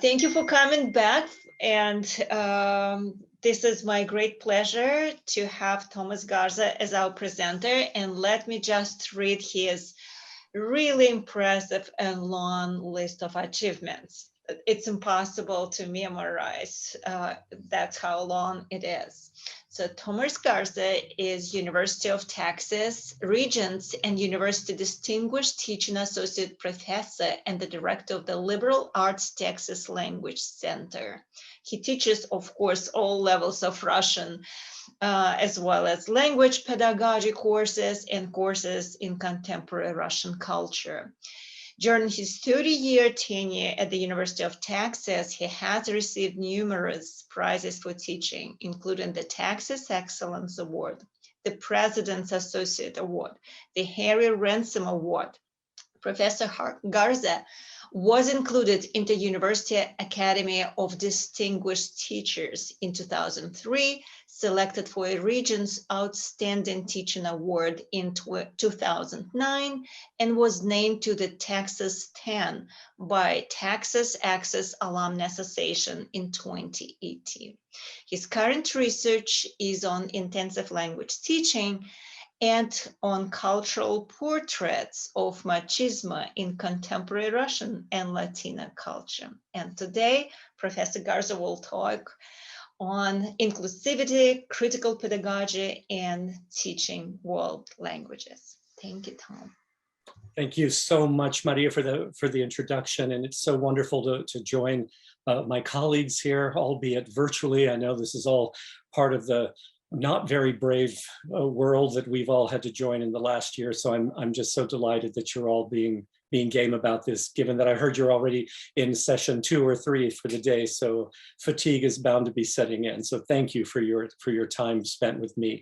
Thank you for coming back. And this is my great pleasure to have Thomas Garza as our presenter. And let me just read his really impressive and long list of achievements. It's impossible to memorize. That's how long it is. So Thomas Garza is University of Texas Regents and University Distinguished Teaching Associate Professor and the Director of the Liberal Arts Texas Language Center. He teaches, of course, all levels of Russian, as well as language pedagogy courses and courses in contemporary Russian culture. During his 30-year tenure at the University of Texas, he has received numerous prizes for teaching, including the Texas Excellence Award, the President's Associate Award, the Harry Ransom Award. Professor Garza was included in the University Academy of Distinguished Teachers in 2003, selected for a Regents Outstanding Teaching Award in 2009, and was named to the Texas 10 by Texas Access Alumni Association in 2018. His current research is on intensive language teaching and on cultural portraits of machismo in contemporary Russian and Latina culture. And today, Professor Garza will talk on inclusivity, critical pedagogy, and teaching world languages. Thank you, Tom. Thank you so much, Maria, for the introduction. And it's so wonderful to join my colleagues here, albeit virtually. I know this is all part of the not very brave world that we've all had to join in the last year. So I'm just so delighted that you're all being game about this, given that I heard you're already in session 2 or 3 for the day. So fatigue is bound to be setting in. So thank you for your time spent with me.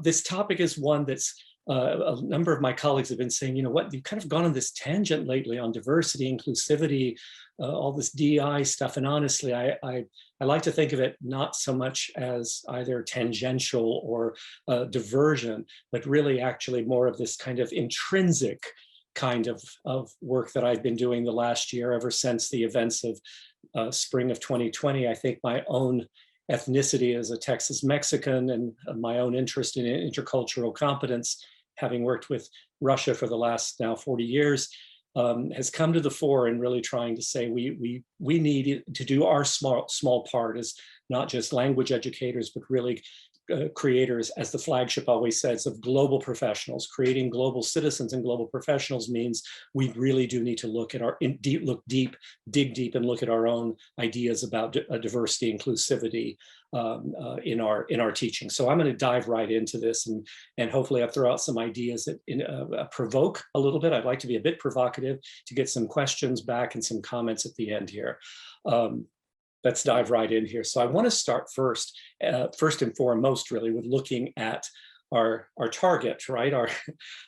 This topic is one that's a number of my colleagues have been saying, you know what, you've kind of gone on this tangent lately on diversity, inclusivity, all this DI stuff. And honestly, I like to think of it not so much as either tangential or diversion, but really actually more of this kind of intrinsic kind of work that I've been doing the last year, ever since the events of spring of 2020. I think my own ethnicity as a Texas Mexican and my own interest in intercultural competence, having worked with Russia for the last now 40 years, has come to the fore in really trying to say we need to do our small part as not just language educators, but really creators, as the Flagship always says, of global professionals. Creating global citizens and global professionals means we really do need to look at dig deep and look at our own ideas about diversity, inclusivity in our teaching. So I'm going to dive right into this and hopefully I'll throw out some ideas that provoke a little bit. I'd like to be a bit provocative to get some questions back and some comments at the end here. Let's dive right in here. So I want to start first and foremost, really, with looking at our target, right?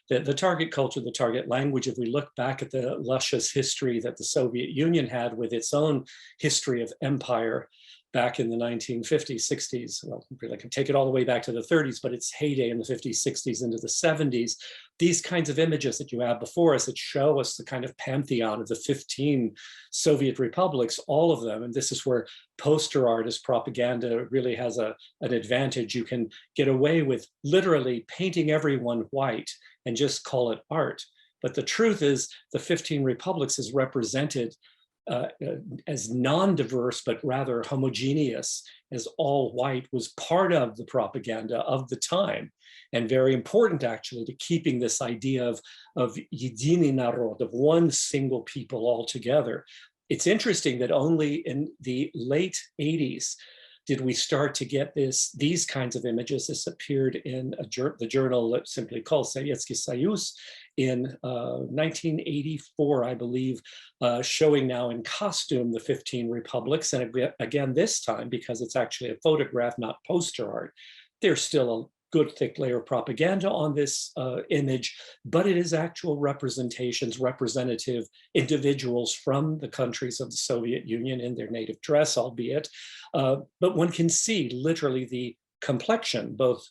The target culture, the target language. If we look back at the luscious history that the Soviet Union had with its own history of empire back in the 1950s, 60s, well, really, I can take it all the way back to the 30s, but its heyday in the 50s, 60s, into the 70s, these kinds of images that you have before us that show us the kind of pantheon of the 15 Soviet republics, all of them, and this is where poster art as propaganda really has an advantage. You can get away with literally painting everyone white and just call it art. But the truth is the 15 republics is represented as non-diverse, but rather homogeneous, as all white, was part of the propaganda of the time, and very important actually to keeping this idea of единый народ, of one single people altogether. It's interesting that only in the late 80s did we start to get these kinds of images. This appeared in the journal that simply called Sovietsky Soyuz in 1984, I believe, showing now in costume the 15 republics. And again, this time, because it's actually a photograph, not poster art, there's still a good thick layer of propaganda on this image, but it is actual representations, representative individuals from the countries of the Soviet Union in their native dress, albeit, but one can see literally the complexion, both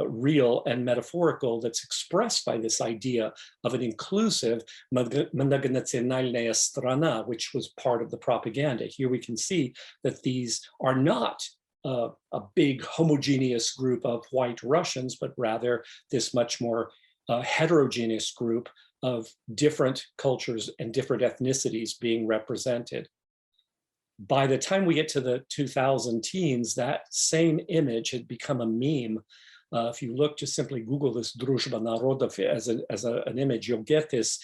real and metaphorical that's expressed by this idea of an inclusive многонациональная страна, which was part of the propaganda. Here we can see that these are not a big homogeneous group of white Russians, but rather this much more heterogeneous group of different cultures and different ethnicities being represented. By the time we get to the 2000 teens, that same image had become a meme. If you look, just simply Google this Druzhba Narodov as an image, you'll get this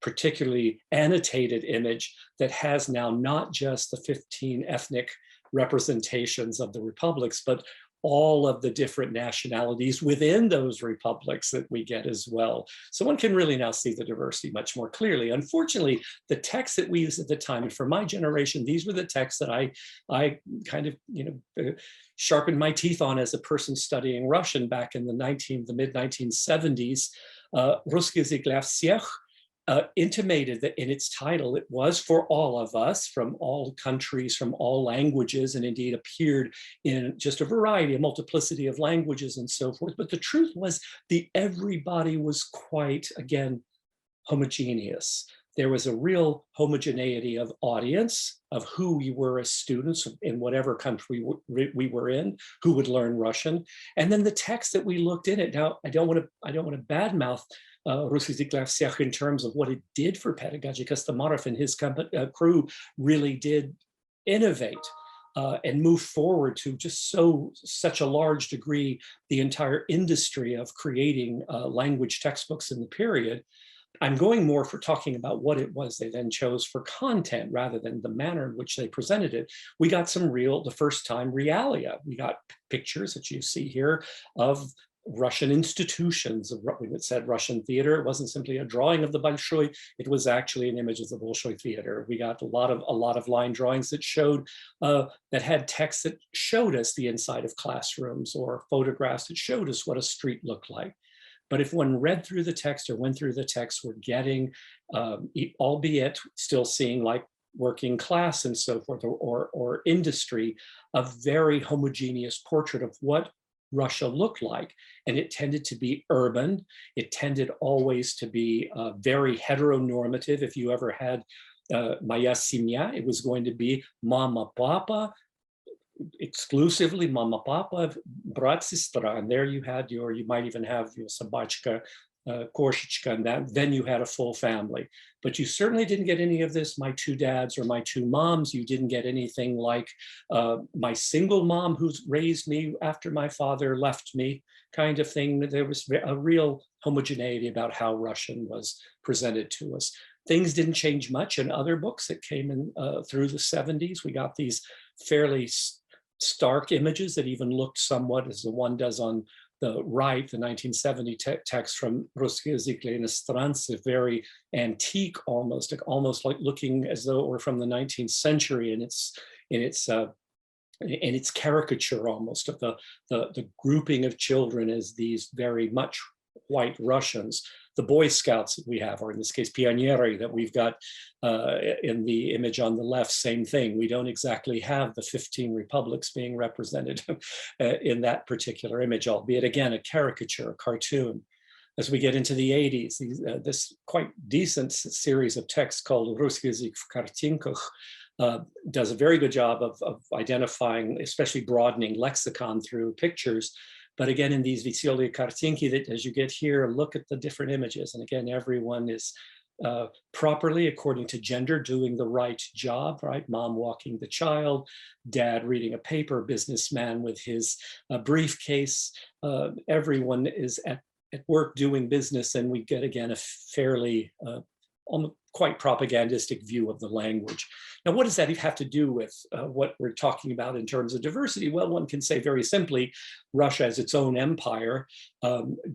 particularly annotated image that has now not just the 15 ethnic representations of the republics, but all of the different nationalities within those republics that we get as well. So one can really now see the diversity much more clearly. Unfortunately, the texts that we used at the time, and for my generation, these were the texts that I kind of, sharpened my teeth on as a person studying Russian back in the mid-1970s. Русский язык для всех intimated that in its title, it was for all of us from all countries, from all languages, and indeed appeared in just a variety, a multiplicity of languages and so forth. But the truth was everybody was quite, again, homogeneous. There was a real homogeneity of audience, of who we were as students in whatever country we were in, who would learn Russian. And then the text that we looked in it. Now, I don't want to badmouth Русский язык для всех in terms of what it did for pedagogy, because Tamarov and his crew really did innovate and move forward to just such a large degree the entire industry of creating language textbooks in the period. I'm going more for talking about what it was they then chose for content rather than the manner in which they presented it. We got some the first time realia. We got pictures that you see here of Russian institutions, of what we said Russian theater. It wasn't simply a drawing of the Bolshoi, it was actually an image of the Bolshoi theater. We got a lot of line drawings that showed, that had text that showed us the inside of classrooms, or photographs that showed us what a street looked like. But if one read through the text or went through the text, we're getting, albeit still seeing like working class and so forth, or industry, a very homogeneous portrait of what Russia looked like. And it tended to be urban. It tended always to be very heteronormative. If you ever had Moya Semya, it was going to be mama, papa, exclusively mama, papa, brat, sestra. And there you had you might even have your собачка, Korshichka, and then you had a full family. But you certainly didn't get any of this, my two dads or my two moms. You didn't get anything like my single mom who's raised me after my father left me, kind of thing. There was a real homogeneity about how Russian was presented to us. Things didn't change much in other books that came in through the 70s. We got these fairly stark images that even looked somewhat as the one does on the right, the 1970 text from Русский язык для иностранцев, very antique, almost like looking as though it were from the 19th century in its caricature almost of the grouping of children as these very much white Russians. The Boy Scouts that we have, or in this case, Pioneri, that we've got in the image on the left, same thing. We don't exactly have the 15 republics being represented in that particular image, albeit again, a caricature, a cartoon. As we get into the 80s, this quite decent series of texts called Русский язык в картинках does a very good job of identifying, especially broadening lexicon through pictures. But again, in these Veselые картинки, that as you get here, look at the different images. And again, everyone is properly, according to gender, doing the right job, right? Mom walking the child, dad reading a paper, businessman with his briefcase. Everyone is at work doing business, and we get, again, a fairly quite propagandistic view of the language. Now, what does that have to do with what we're talking about in terms of diversity? Well, one can say very simply, Russia as its own empire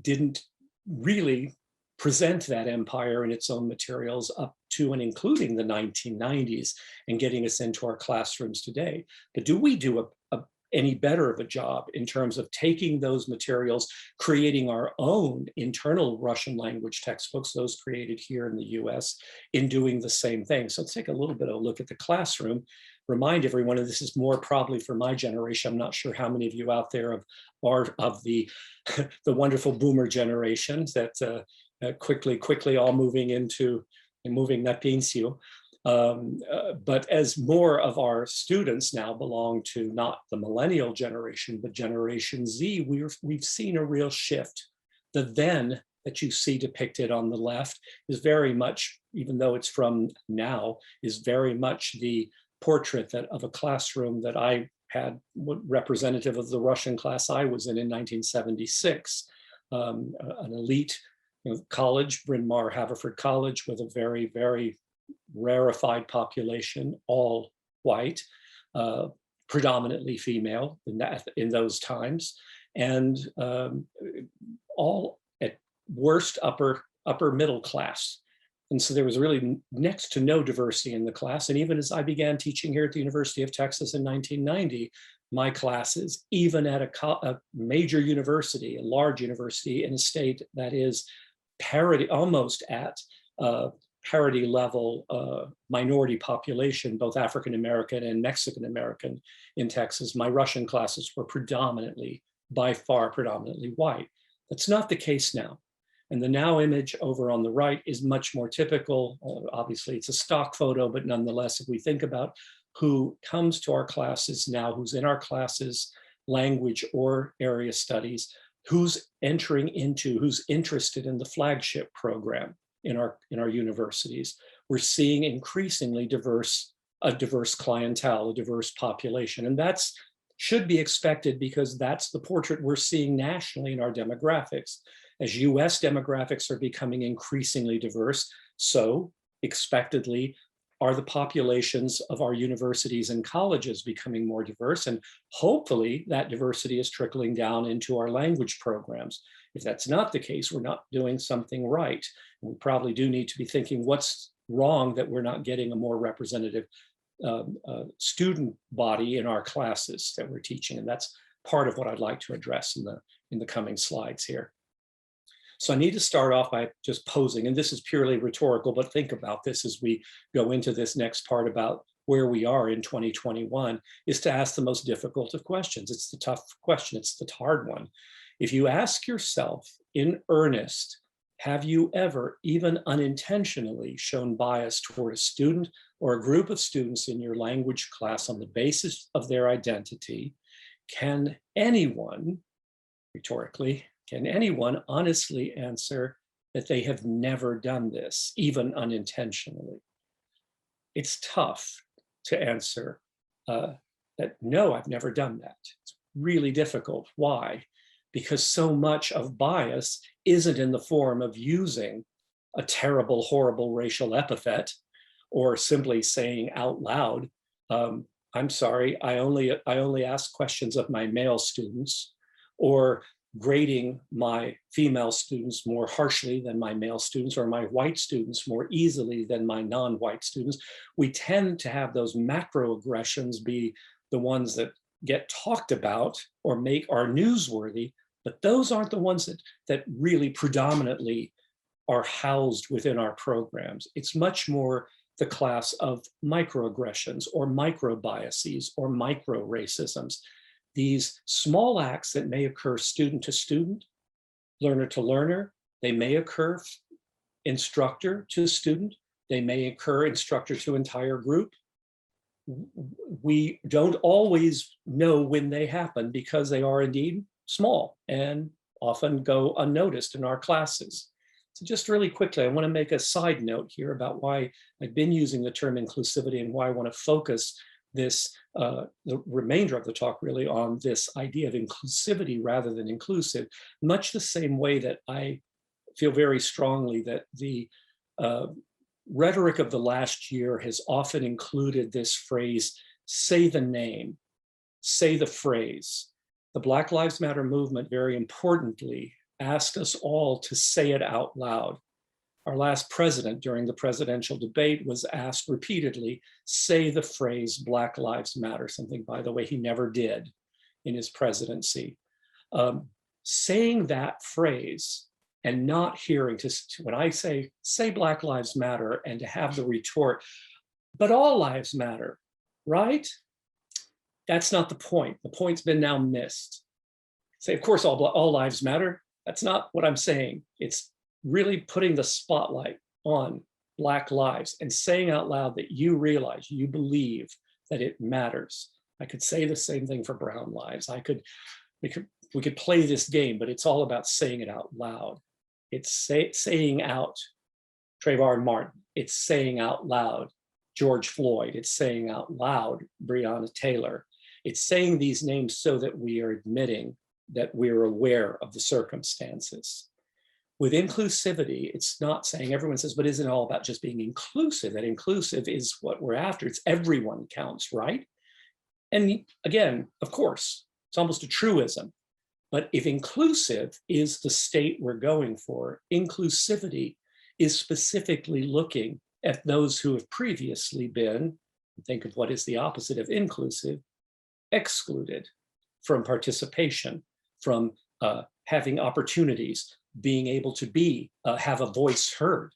didn't really present that empire in its own materials up to and including the 1990s and getting us into our classrooms today. But do we do any better of a job in terms of taking those materials, creating our own internal Russian language textbooks, those created here in the US, in doing the same thing? So let's take a little bit of a look at the classroom. remind everyone, and this is more probably for my generation, I'm not sure how many of you out there are of the, the wonderful boomer generation that quickly all moving na pensiyo. But as more of our students now belong to not the millennial generation, but Generation Z, we've seen a real shift. The then that you see depicted on the left is very much, even though it's from now, is very much the portrait of a classroom that I had, representative of the Russian class I was in 1976, an elite college, Bryn Mawr Haverford College, with a very, very rarefied population, all white, predominantly female in those times, and all at worst upper middle class. And so there was really next to no diversity in the class. And even as I began teaching here at the University of Texas in 1990, my classes, even at a major university, a large university in a state that is parity, almost at parity level minority population, both African-American and Mexican-American in Texas, my Russian classes were predominantly, by far predominantly white. That's not the case now. And the now image over on the right is much more typical. Obviously, it's a stock photo, but nonetheless, if we think about who comes to our classes now, who's in our classes, language or area studies, who's entering into, who's interested in the Flagship program in our universities, we're seeing increasingly a diverse clientele, a diverse population. And that's should be expected because that's the portrait we're seeing nationally in our demographics. As US demographics are becoming increasingly diverse, so expectedly are the populations of our universities and colleges becoming more diverse, and hopefully that diversity is trickling down into our language programs. If that's not the case, we're not doing something right. We probably do need to be thinking what's wrong that we're not getting a more representative student body in our classes that we're teaching, and that's part of what I'd like to address in the coming slides here. So I need to start off by just posing, and this is purely rhetorical, but think about this as we go into this next part about where we are in 2021, is to ask the most difficult of questions. It's the tough question, it's the hard one. If you ask yourself in earnest, have you ever, even unintentionally, shown bias toward a student or a group of students in your language class on the basis of their identity? Can anyone, rhetorically, can anyone honestly answer that they have never done this, even unintentionally? It's tough to answer that, no, I've never done that. It's really difficult. Why? Because so much of bias isn't in the form of using a terrible, horrible racial epithet or simply saying out loud, I'm sorry, I only ask questions of my male students, or grading my female students more harshly than my male students, or my white students more easily than my non-white students. We tend to have those macroaggressions be the ones that get talked about or are newsworthy, but those aren't the ones that really predominantly are housed within our programs. It's much more the class of microaggressions or microbiases or micro-racisms. These small acts that may occur student to student, learner to learner, they may occur instructor to student, they may occur instructor to entire group. We don't always know when they happen because they are indeed small and often go unnoticed in our classes. So just really quickly, I want to make a side note here about why I've been using the term inclusivity and why I want to focus this, the remainder of the talk really on this idea of inclusivity rather than inclusive, much the same way that I feel very strongly that the rhetoric of the last year has often included this phrase, say the name, say the phrase. The Black Lives Matter movement, very importantly, asked us all to say it out loud. Our last president during the presidential debate was asked repeatedly, say the phrase Black Lives Matter, something, by the way, he never did in his presidency. Saying that phrase and not hearing, when I say Black Lives Matter, and to have the retort, but all lives matter. right? That's not the point. The point's been now missed. Say, of course, all lives matter. That's not what I'm saying. It's really putting the spotlight on Black lives and saying out loud that you realize, you believe that it matters. I could say the same thing for brown lives. We could play this game, but it's all about saying it out loud. It's saying out Trayvon Martin. It's saying out loud George Floyd. It's saying out loud Breonna Taylor. It's saying these names so that we are admitting that we're aware of the circumstances. With inclusivity, it's not saying, everyone says, but isn't it all about just being inclusive? That inclusive is what we're after. It's everyone counts, right? And again, of course, it's almost a truism. But if inclusive is the state we're going for, inclusivity is specifically looking at those who have previously been, think of what is the opposite of inclusive, excluded from participation, from having opportunities, being able to have a voice heard,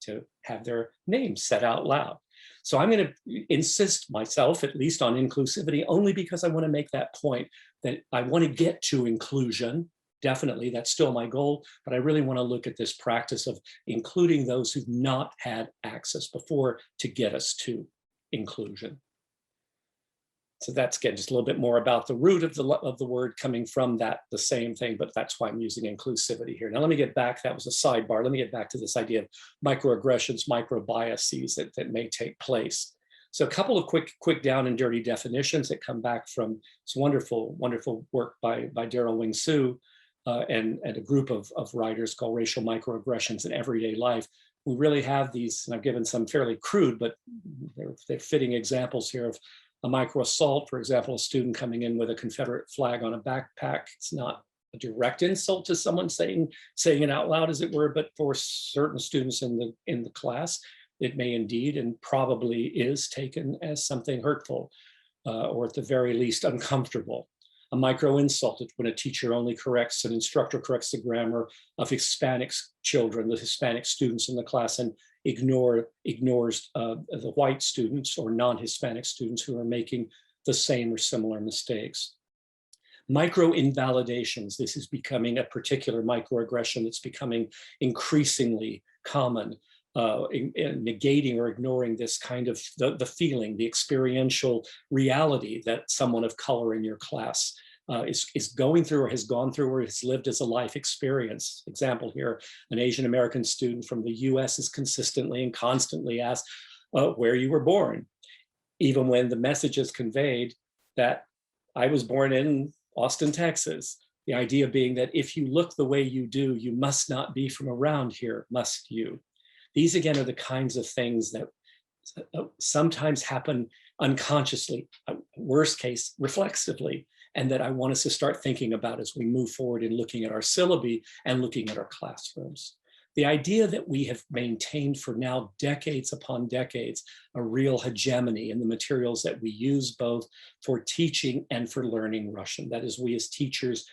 to have their name said out loud. So I'm going to insist myself, at least, on inclusivity, only because I want to make that point that I want to get to inclusion. Definitely, that's still my goal, but I really want to look at this practice of including those who've not had access before to get us to inclusion. So that's, again, just a little bit more about the root of the word coming from that, the same thing, but that's why I'm using inclusivity here. Now let me get back, that was a sidebar. Let me get back to this idea of microaggressions, microbiases that may take place. So a couple of quick down and dirty definitions that come back from this wonderful, wonderful work by Daryl Wing Su and a group of writers called Racial Microaggressions in Everyday Life. We really have these, and I've given some fairly crude, but they're fitting examples here of a micro assault, for example, a student coming in with a Confederate flag on a backpack. It's not a direct insult to someone saying it out loud, as it were, but for certain students in the class, it may indeed and probably is taken as something hurtful, or at the very least uncomfortable. A micro insult is when a teacher only corrects, an instructor corrects the grammar of Hispanic children, the Hispanic students in the class, and ignores the white students or non-Hispanic students who are making the same or similar mistakes. Micro invalidations, this is becoming a particular microaggression that's becoming increasingly common, in negating or ignoring this kind of the feeling, the experiential reality that someone of color in your class is going through or has gone through or has lived as a life experience. Example here, an Asian American student from the US is consistently and constantly asked where you were born, even when the message is conveyed that I was born in Austin, Texas. The idea being that if you look the way you do, you must not be from around here, must you? These, again, are the kinds of things that sometimes happen unconsciously, worst case, reflexively, and that I want us to start thinking about as we move forward in looking at our syllabi and looking at our classrooms. The idea that we have maintained for now decades upon decades a real hegemony in the materials that we use both for teaching and for learning Russian. That is, we as teachers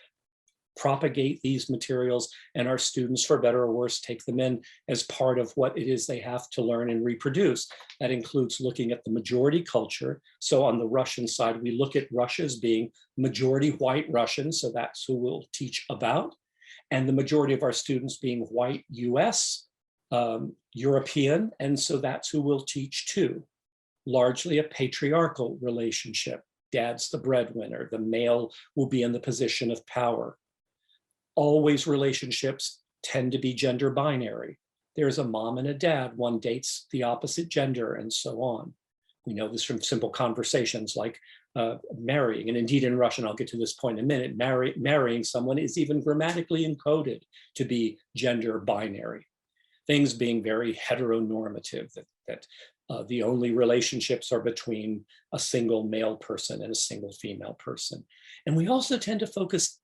propagate these materials and our students, for better or worse, take them in as part of what it is they have to learn and reproduce. That includes looking at the majority culture. So on the Russian side, we look at Russia as being majority white Russian, so that's who we'll teach about. And the majority of our students being white US, European, and so that's who we'll teach to. Largely a patriarchal relationship. Dad's the breadwinner, the male will be in the position of power. Always relationships tend to be gender binary. There's a mom and a dad, one dates the opposite gender, and so on. We know this from simple conversations like marrying, and indeed in Russian, I'll get to this point in a minute, marrying someone is even grammatically encoded to be gender binary. Things being very heteronormative, that the only relationships are between a single male person and a single female person. And we also tend to focus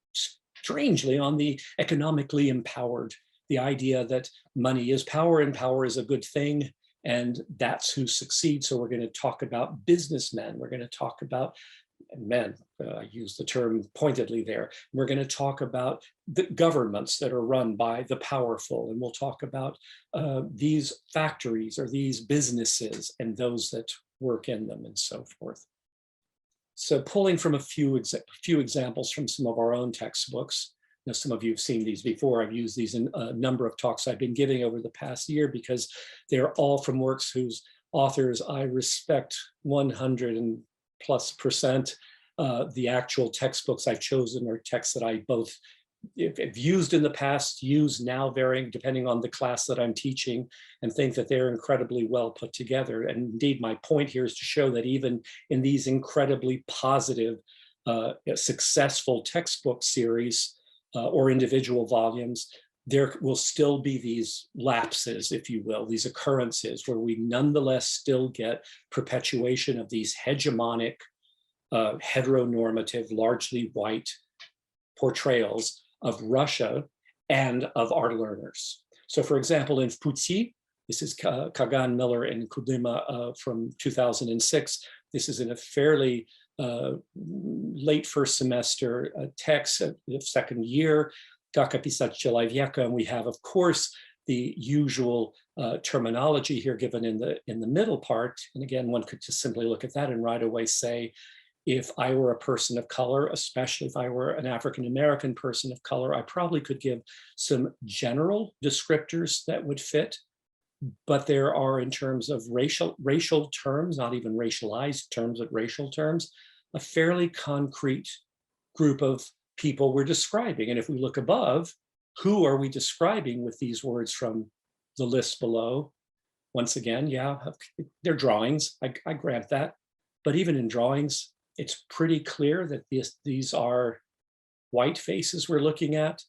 strangely on the economically empowered, the idea that money is power and power is a good thing, and that's who succeeds. So we're going to talk about businessmen, we're going to talk about men, I use the term pointedly there. We're going to talk about the governments that are run by the powerful, and we'll talk about these factories or these businesses and those that work in them and so forth. So pulling from a few examples from some of our own textbooks. Now, some of you have seen these before. I've used these in a number of talks I've been giving over the past year because they're all from works whose authors I respect 100+%. The actual textbooks I've chosen are texts that I both have used in the past, use now, varying depending on the class that I'm teaching, and think that they're incredibly well put together. And indeed, my point here is to show that even in these incredibly positive, successful textbook series or individual volumes, there will still be these lapses, if you will, these occurrences where we nonetheless still get perpetuation of these hegemonic, heteronormative, largely white portrayals of Russia and of our learners. So for example, in Putsi, this is Kagan, Miller, and Kudima from 2006. This is in a fairly late first semester text of second year, and we have, of course, the usual terminology here given in the middle part. And again, one could just simply look at that and right away say, if I were a person of color, especially if I were an African-American person of color, I probably could give some general descriptors that would fit. But there are, in terms of racial terms, not even racialized terms, but racial terms, a fairly concrete group of people we're describing. And if we look above, who are we describing with these words from the list below? Once again, yeah, they're drawings, I grant that. But even in drawings, it's pretty clear that these are white faces we're looking at.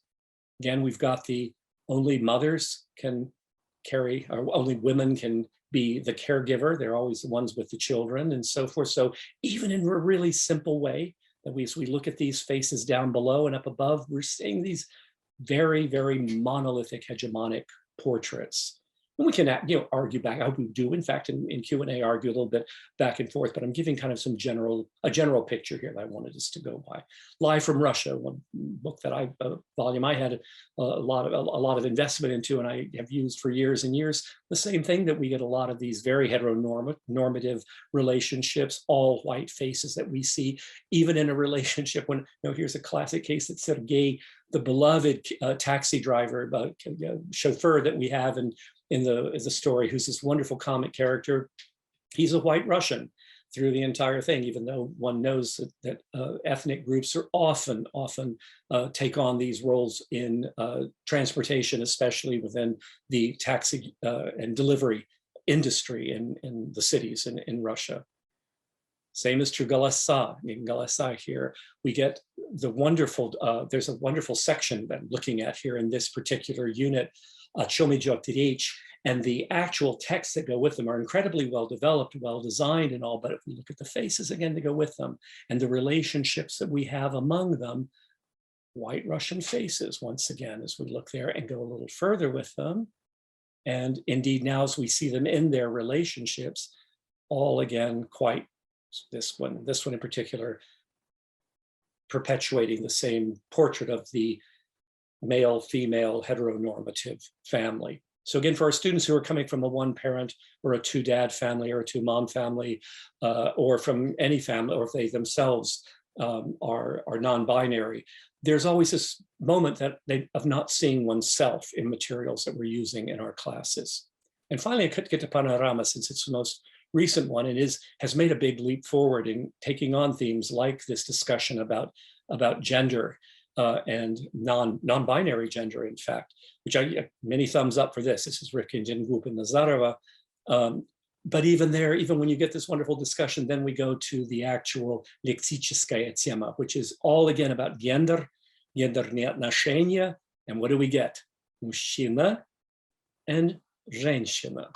Again, we've got the only mothers can carry, or only women can be the caregiver. They're always the ones with the children and so forth. So even in a really simple way, that as we look at these faces down below and up above, we're seeing these very, very monolithic hegemonic portraits. And we can argue back. I hope we do, in fact, in Q&A, argue a little bit back and forth, but I'm giving kind of a general picture here that I wanted us to go by. Live from Russia, one book that volume I had a lot of investment into, and I have used for years and years. The same thing, that we get a lot of these very heteronormative relationships, all white faces that we see, even in a relationship when, here's a classic case that Sergei, the beloved taxi driver, chauffeur that we have in the story, who's this wonderful comic character. He's a white Russian through the entire thing, even though one knows that ethnic groups are often take on these roles in transportation, especially within the taxi and delivery industry in the cities in Russia. Same is true Galasa. In Galasa here, we get the wonderful, there's a wonderful section that I'm looking at here in this particular unit, and the actual texts that go with them are incredibly well developed, well designed and all, but if we look at the faces again to go with them and the relationships that we have among them, white Russian faces, once again, as we look there and go a little further with them. And indeed now as we see them in their relationships, all again quite, this one in particular, perpetuating the same portrait of the male-female heteronormative family. So again, for our students who are coming from a one-parent or a two-dad family or a two-mom family, or from any family, or if they themselves are non-binary, there's always this moment of not seeing oneself in materials that we're using in our classes. And finally, I could get to Panorama, since it's the most recent one, and has made a big leap forward in taking on themes like this discussion about gender and non-binary gender, in fact, which many thumbs up for this. This is Rifkin Jingub and Nazarova. But even there, even when you get this wonderful discussion, then we go to the actual lexicheskaya tema, which is all again about gender, гендерные отношения, and what do we get? Мужчина and женщина.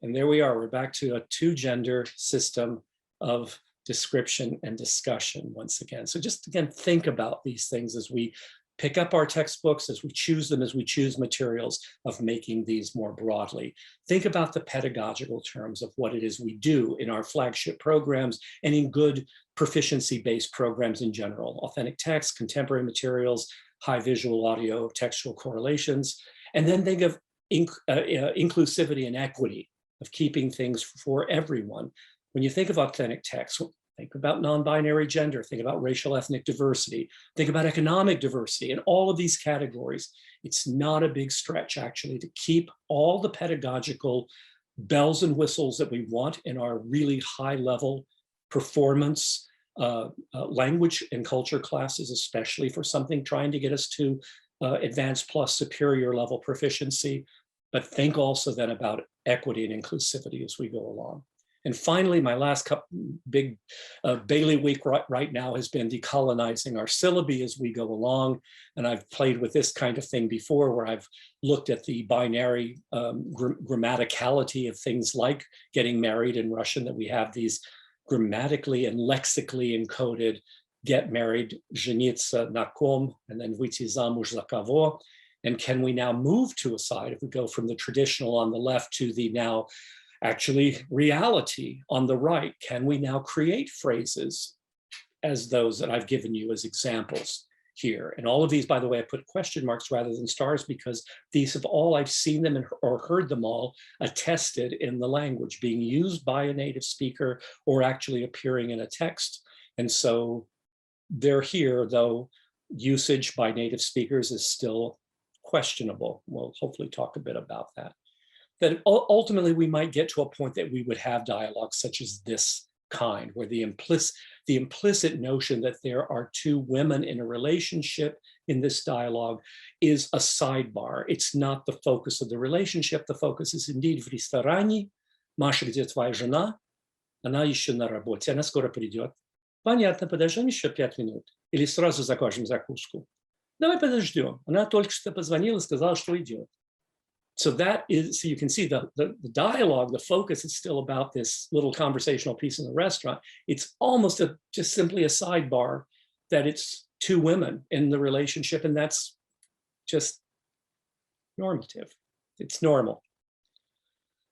And there we are, we're back to a two-gender system of description and discussion once again. So just again, think about these things as we pick up our textbooks, as we choose them, as we choose materials, of making these more broadly. Think about the pedagogical terms of what it is we do in our flagship programs and in good proficiency-based programs in general. Authentic text, contemporary materials, high visual, audio, textual correlations. And then think of inclusivity and equity, of keeping things for everyone. When you think of authentic text, Think about non-binary gender, think about racial ethnic diversity, think about economic diversity, and all of these categories. It's not a big stretch, actually, to keep all the pedagogical bells and whistles that we want in our really high-level performance language and culture classes, especially for something trying to get us to advanced plus superior level proficiency, but think also then about equity and inclusivity as we go along. And finally, my last big bailiwick right now has been decolonizing our syllabi as we go along. And I've played with this kind of thing before, where I've looked at the binary grammaticality of things like getting married in Russian, that we have these grammatically and lexically encoded get married, жениться на ком, and then выйти замуж за кого. And can we now move to a side, if we go from the traditional on the left to the now actually reality on the right, can we now create phrases as those that I've given you as examples here? And all of these, by the way, I put question marks rather than stars, because these have all, I've seen them or heard them all attested in the language, being used by a native speaker or actually appearing in a text. And so they're here, though usage by native speakers is still questionable. We'll hopefully talk a bit about that. That ultimately we might get to a point that we would have dialogues such as this kind, where the implicit notion that there are two women in a relationship in this dialogue is a sidebar. It's not the focus of the relationship. The focus is indeed в ресторане. Маша, где твоя жена? Она еще на работе, она скоро придет. Понятно, подождем еще 5 минут. Или сразу закажем закуску. Давай подождем. Она только что позвонила и сказала, что идет. So that is, so you can see the dialogue, the focus is still about this little conversational piece in the restaurant. It's almost just simply a sidebar that it's two women in the relationship, and that's just normative. It's normal.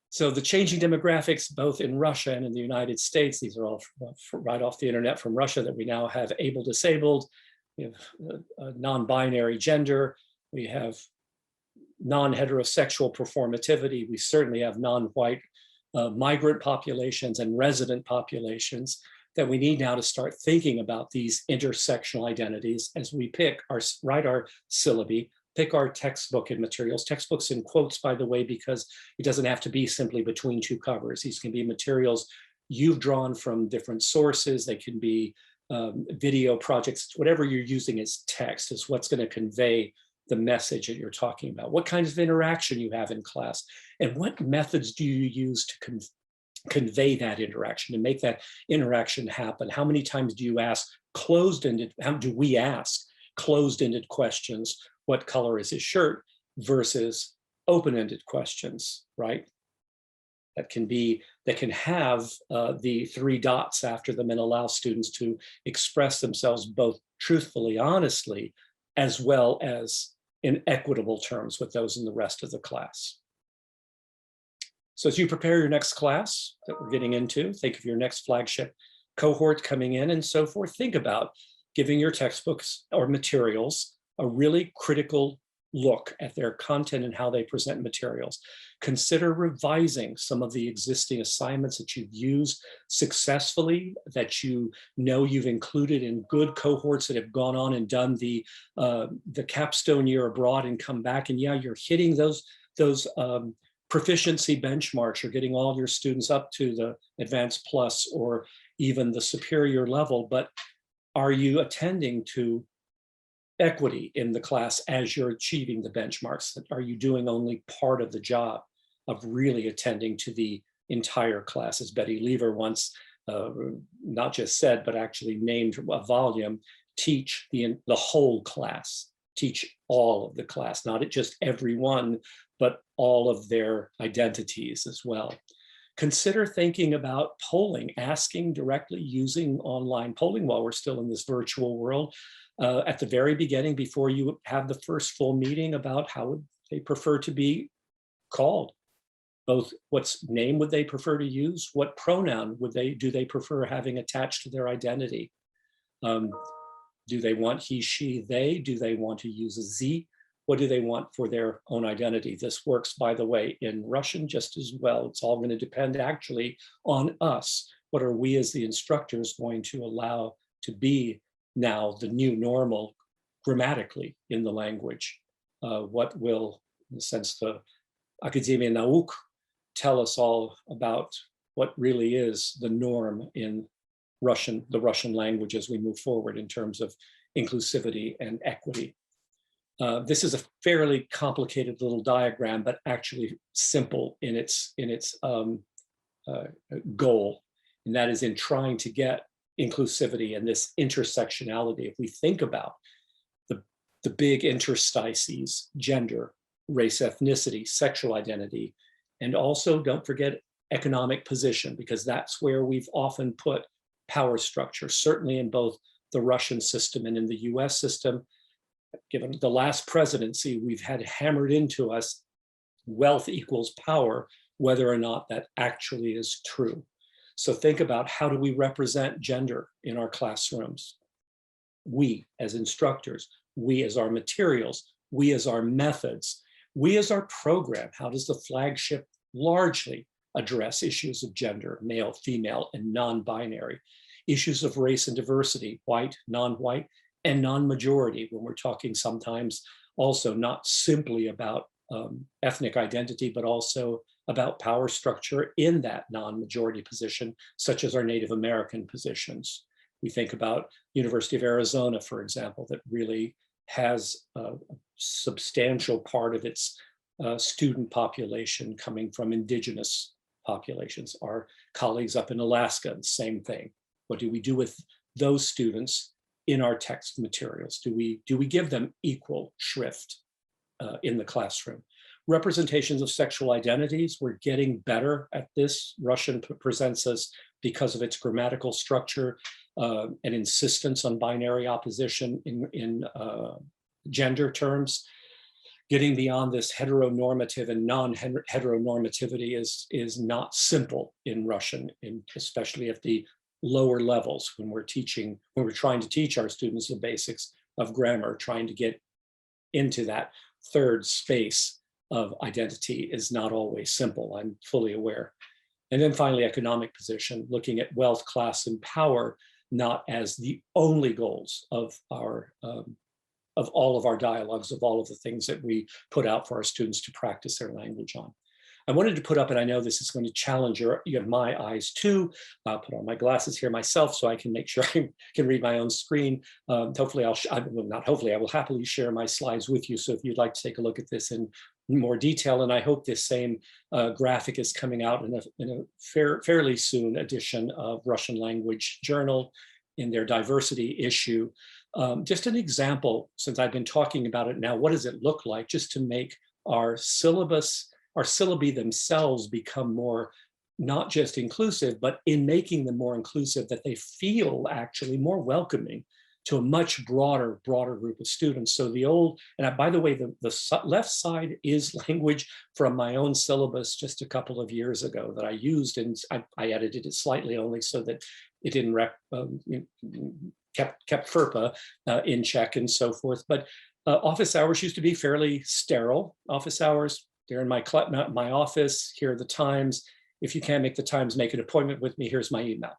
So the changing demographics, both in Russia and in the United States, these are all right off the internet from Russia, that we now have able disabled, we have a non-binary gender, we have non-heterosexual performativity, we certainly have non-white migrant populations and resident populations, that we need now to start thinking about these intersectional identities as we write our syllabi, pick our textbook and materials. Textbooks in quotes, by the way, because it doesn't have to be simply between two covers. These can be materials you've drawn from different sources. They can be video projects. Whatever you're using as text is what's going to convey the message that you're talking about. What kinds of interaction you have in class, and what methods do you use to convey that interaction, to make that interaction happen? How many times do you ask we ask closed-ended questions? What color is his shirt? Versus open-ended questions, right? That can have the 3 dots after them and allow students to express themselves both truthfully, honestly, as well as in equitable terms with those in the rest of the class. So as you prepare your next class that we're getting into, think of your next flagship cohort coming in and so forth, think about giving your textbooks or materials a really critical look at their content and how they present materials. Consider revising some of the existing assignments that you've used successfully, that you know you've included in good cohorts that have gone on and done the capstone year abroad and come back. And yeah, you're hitting those proficiency benchmarks. You're getting all your students up to the advanced plus or even the superior level, but are you attending to equity in the class as you're achieving the benchmarks? Are you doing only part of the job of really attending to the entire class? As Betty Lever once not just said, but actually named a volume, teach the whole class, teach all of the class, not just everyone, but all of their identities as well. Consider thinking about polling, asking directly, using online polling while we're still in this virtual world. At the very beginning, before you have the first full meeting, about how would they prefer to be called? Both what name would they prefer to use? What pronoun do they prefer having attached to their identity? Do they want he, she, they? Do they want to use a Z? What do they want for their own identity? This works, by the way, in Russian just as well. It's all going to depend actually on us, what are we as the instructors going to allow to be now the new normal grammatically in the language? What will, in a sense, the Academia Nauk tell us all about what really is the norm in the Russian language as we move forward in terms of inclusivity and equity? This is a fairly complicated little diagram, but actually simple in its goal, and that is in trying to get inclusivity and this intersectionality. If we think about the big interstices, gender, race, ethnicity, sexual identity, and also don't forget economic position, because that's where we've often put power structure, certainly in both the Russian system and in the US system. Given the last presidency, we've had hammered into us wealth equals power, whether or not that actually is true. So think about, how do we represent gender in our classrooms? We as instructors, we as our materials, we as our methods, we as our program. How does the Flagship largely address issues of gender, male, female, and non-binary, issues of race and diversity, white, non-white, and non-majority, when we're talking sometimes also not simply about ethnic identity, but also about power structure in that non-majority position, such as our Native American positions. We think about University of Arizona, for example, that really has a substantial part of its student population coming from indigenous populations. Our colleagues up in Alaska, the same thing. What do we do with those students in our text materials? Do we give them equal shrift in the classroom? Representations of sexual identities, we're getting better at this. Russian presents us, because of its grammatical structure, an insistence on binary opposition in gender terms. Getting beyond this heteronormative and non-heteronormativity is not simple in Russian, especially at the lower levels when we're trying to teach our students the basics of grammar. Trying to get into that third space of identity is not always simple, I'm fully aware. And then finally, economic position, looking at wealth, class, and power, not as the only goals of our of all of our dialogues, of all of the things that we put out for our students to practice their language on. I wanted to put up, and I know this is going to challenge my eyes too. I'll put on my glasses here myself so I can make sure I can read my own screen. Hopefully I will happily share my slides with you. So if you'd like to take a look at this in more detail, and I hope this same graphic is coming out in a fairly soon edition of Russian Language Journal in their diversity issue. Just an example, since I've been talking about it now, what does it look like just to make our syllabus, our syllabi themselves become more, not just inclusive, but in making them more inclusive, that they feel actually more welcoming to a much broader group of students. So the old, and by the way, the left side is language from my own syllabus just a couple of years ago that I used, and I edited it slightly only so that it didn't kept FERPA in check and so forth. But office hours used to be fairly sterile. Office hours, they're in my office, here are the times. If you can't make the times, make an appointment with me, here's my email.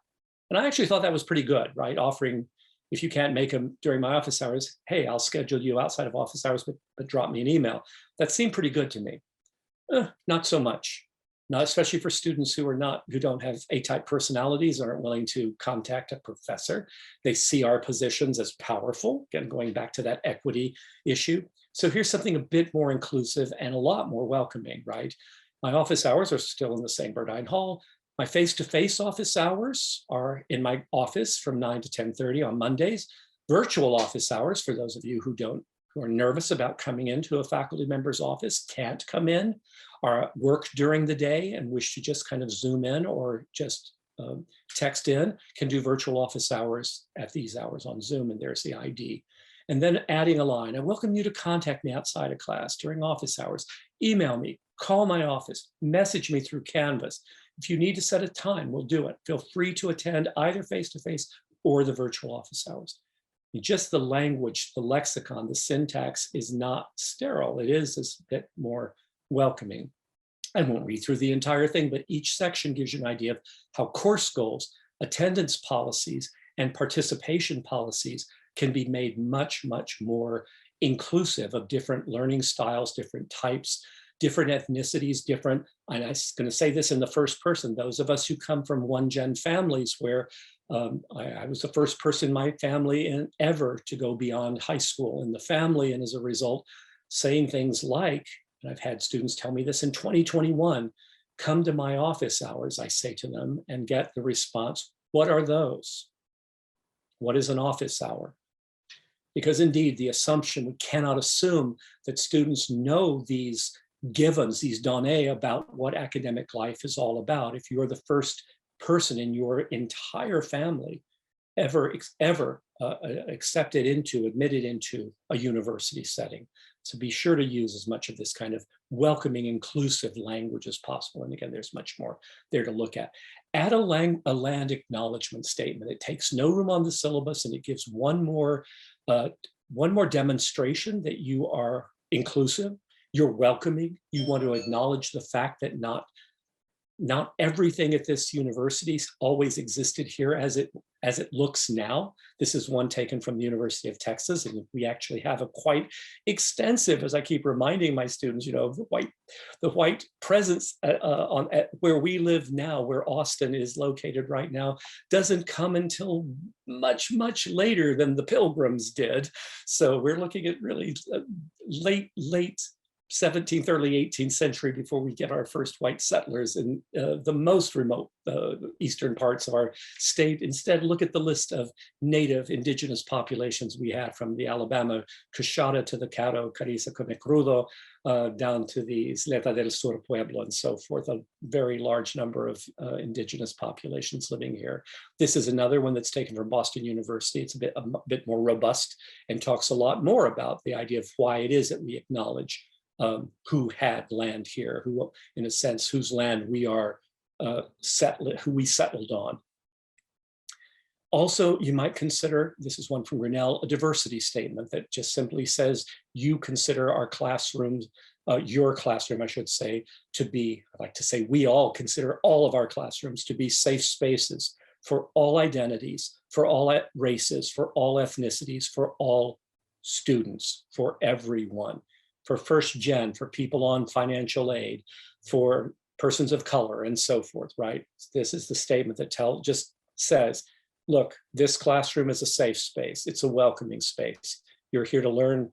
And I actually thought that was pretty good, right? Offering, if you can't make them during my office hours, hey, I'll schedule you outside of office hours, but drop me an email. That seemed pretty good to me. Not so much. Not especially for students who don't have A-type personalities, aren't willing to contact a professor. They see our positions as powerful, again, going back to that equity issue. So here's something a bit more inclusive and a lot more welcoming, right? My office hours are still in the same Burdine Hall. My face-to-face office hours are in my office from 9 to 10:30 on Mondays. Virtual office hours, for those of you who are nervous about coming into a faculty member's office, can't come in, or work during the day and wish to just kind of zoom in or just text in, can do virtual office hours at these hours on Zoom, and there's the ID. And then adding a line, I welcome you to contact me outside of class during office hours. Email me, call my office, message me through Canvas. If you need to set a time, we'll do it. Feel free to attend either face-to-face or the virtual office hours. Just the language, the lexicon, the syntax is not sterile. It is a bit more welcoming. I won't read through the entire thing, but each section gives you an idea of how course goals attendance policies and participation policies can be made much, much more inclusive of different learning styles, different types, different ethnicities, different, and I'm going to say this in the first person, those of us who come from one-gen families where I was the first person in my family ever to go beyond high school in the family, and as a result, saying things like, and I've had students tell me this in 2021, come to my office hours, I say to them, and get the response, what are those? What is an office hour? Because indeed, the assumption, we cannot assume that students know these givens, these données about what academic life is all about. If you're the first person in your entire family ever admitted into a university setting. So be sure to use as much of this kind of welcoming, inclusive language as possible. And again, there's much more there to look at. Add a land acknowledgement statement. It takes no room on the syllabus, and it gives one more demonstration that you are inclusive, you're welcoming, you want to acknowledge the fact that not everything at this university always existed here as it looks now. This is one taken from the University of Texas, and we actually have a quite extensive, as I keep reminding my students, the white presence at where we live now, where Austin is located right now, doesn't come until much, much later than the Pilgrims did. So we're looking at really late 17th, early 18th century before we get our first white settlers in the most remote eastern parts of our state. Instead, look at the list of native indigenous populations we have, from the Alabama Coshada to the Caro, Carriza, Conecrudo, down to the Isleta del Sur Pueblo and so forth, a very large number of indigenous populations living here. This is another one that's taken from Boston University. It's a bit more robust and talks a lot more about the idea of why it is that we acknowledge who had land here, who, in a sense, whose land we are who we settled on. Also, you might consider, this is one from Grinnell, a diversity statement that just simply says, you consider our classrooms, your classroom, I should say, to be, I like to say, we all consider all of our classrooms to be safe spaces for all identities, for all races, for all ethnicities, for all students, for everyone. For first gen, for people on financial aid, for persons of color, and so forth, right? This is the statement that just says, look, this classroom is a safe space. It's a welcoming space. You're here to learn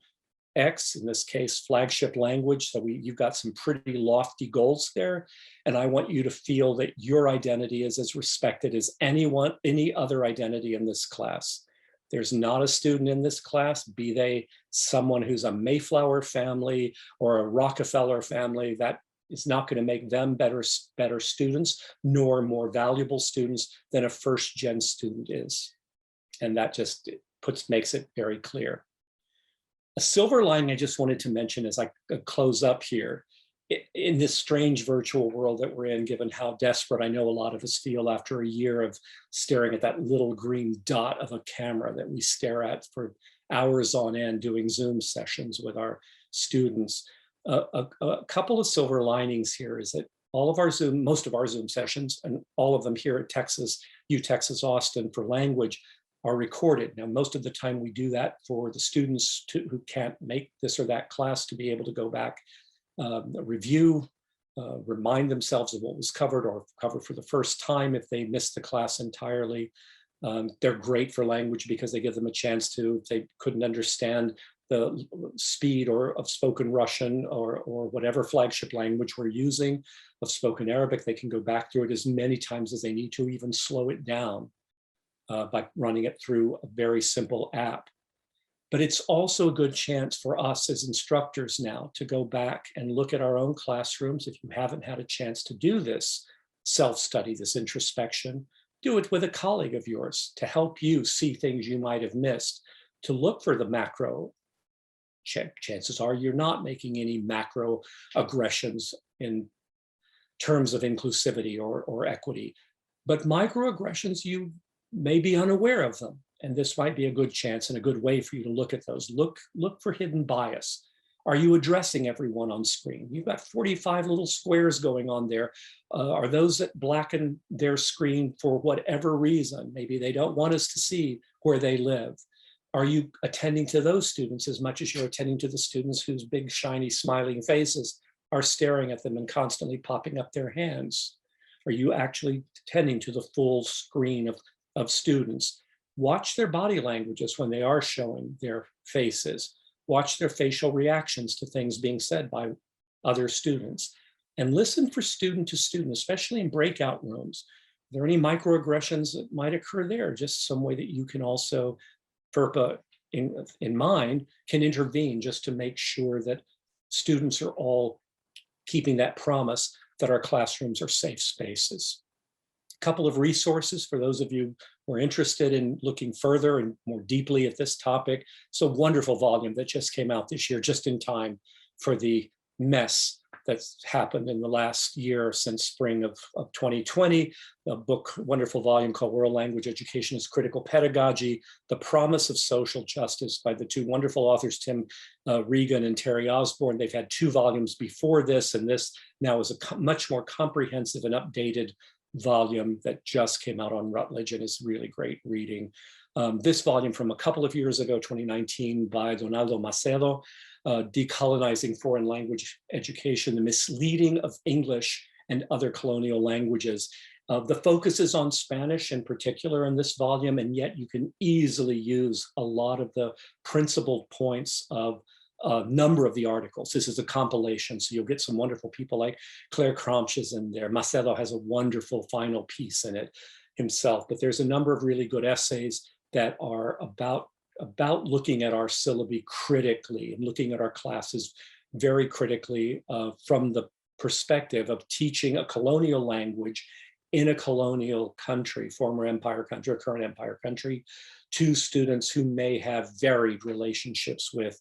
X, in this case, flagship language. So you've got some pretty lofty goals there. And I want you to feel that your identity is as respected as any other identity in this class. There's not a student in this class, be they someone who's a Mayflower family or a Rockefeller family, that is not going to make them better students, nor more valuable students than a first gen student is. And that just makes it very clear. A silver lining I just wanted to mention as I close up here, in this strange virtual world that we're in, given how desperate I know a lot of us feel after a year of staring at that little green dot of a camera that we stare at for hours on end doing Zoom sessions with our students. A couple of silver linings here is that most of our Zoom sessions, and all of them here at UTexas Austin for language, are recorded. Now, most of the time we do that for the students who can't make this or that class to be able to go back, review, remind themselves of what was covered or cover for the first time if they missed the class entirely. They're great for language because they give them a chance to, if they couldn't understand the speed of spoken Russian or whatever flagship language we're using, of spoken Arabic, they can go back through it as many times as they need to, even slow it down by running it through a very simple app. But it's also a good chance for us as instructors now to go back and look at our own classrooms. If you haven't had a chance to do this self-study, this introspection, do it with a colleague of yours to help you see things you might have missed, to look for the macro. Chances are you're not making any macro aggressions in terms of inclusivity or equity, but microaggressions, you may be unaware of them. And this might be a good chance and a good way for you to look at those. Look for hidden bias. Are you addressing everyone on screen? You've got 45 little squares going on there. Are those that blacken their screen for whatever reason? Maybe they don't want us to see where they live. Are you attending to those students as much as you're attending to the students whose big, shiny, smiling faces are staring at them and constantly popping up their hands? Are you actually attending to the full screen of students? Watch their body languages when they are showing their faces. Watch their facial reactions to things being said by other students. And listen for student to student, especially in breakout rooms. Are there any microaggressions that might occur there? Just some way that you can also, FERPA in mind, can intervene just to make sure that students are all keeping that promise that our classrooms are safe spaces. A couple of resources for those of you who are interested in looking further and more deeply at this topic. It's a wonderful volume that just came out this year, just in time for the mess that's happened in the last year since spring of 2020. A wonderful volume called World Language Education as Critical Pedagogy, The Promise of Social Justice by the two wonderful authors, Tim Regan and Terry Osborne. They've had 2 volumes before this, and this now is a much more comprehensive and updated volume that just came out on Routledge and is really great reading. This volume from a couple of years ago, 2019, by Donaldo Macedo, Decolonizing Foreign Language Education, the Misleading of English and Other Colonial Languages. The focus is on Spanish in particular in this volume, and yet you can easily use a lot of the principal points of a number of the articles. This is a compilation, so you'll get some wonderful people like Claire Cronch is in there. Macedo has a wonderful final piece in it himself, but there's a number of really good essays that are about looking at our syllabi critically and looking at our classes very critically from the perspective of teaching a colonial language in a colonial country, former empire country or current empire country, to students who may have varied relationships with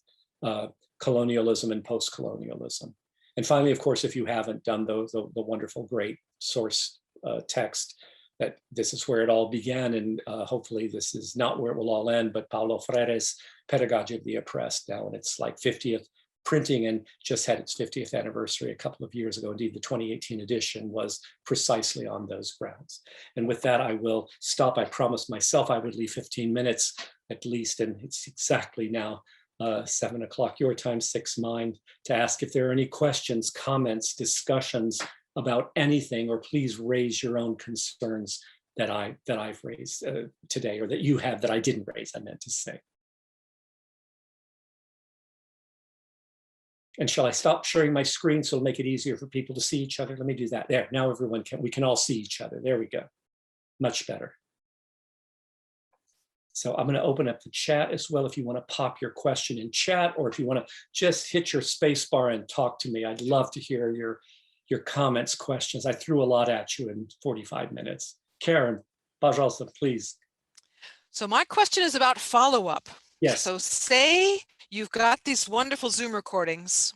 colonialism and post-colonialism. And finally, of course, if you haven't done the wonderful, great source text, that this is where it all began, and hopefully this is not where it will all end, but Paulo Freire's Pedagogy of the Oppressed, now in its like 50th printing and just had its 50th anniversary a couple of years ago. Indeed, the 2018 edition was precisely on those grounds. And with that, I will stop. I promised myself I would leave 15 minutes at least, and it's exactly now 7 o'clock your time, 6 mine, to ask if there are any questions, comments, discussions about anything, or please raise your own concerns that I've raised today, or that you have that I didn't raise, I meant to say. And shall I stop sharing my screen so it'll make it easier for people to see each other? Let me do that. There, now we can all see each other. There we go. Much better. So I'm going to open up the chat as well if you want to pop your question in chat, or if you want to just hit your space bar and talk to me. I'd love to hear your comments, questions. I threw a lot at you in 45 minutes. Karen, пожалуйста, please. So my question is about follow-up. Yes. So say you've got these wonderful Zoom recordings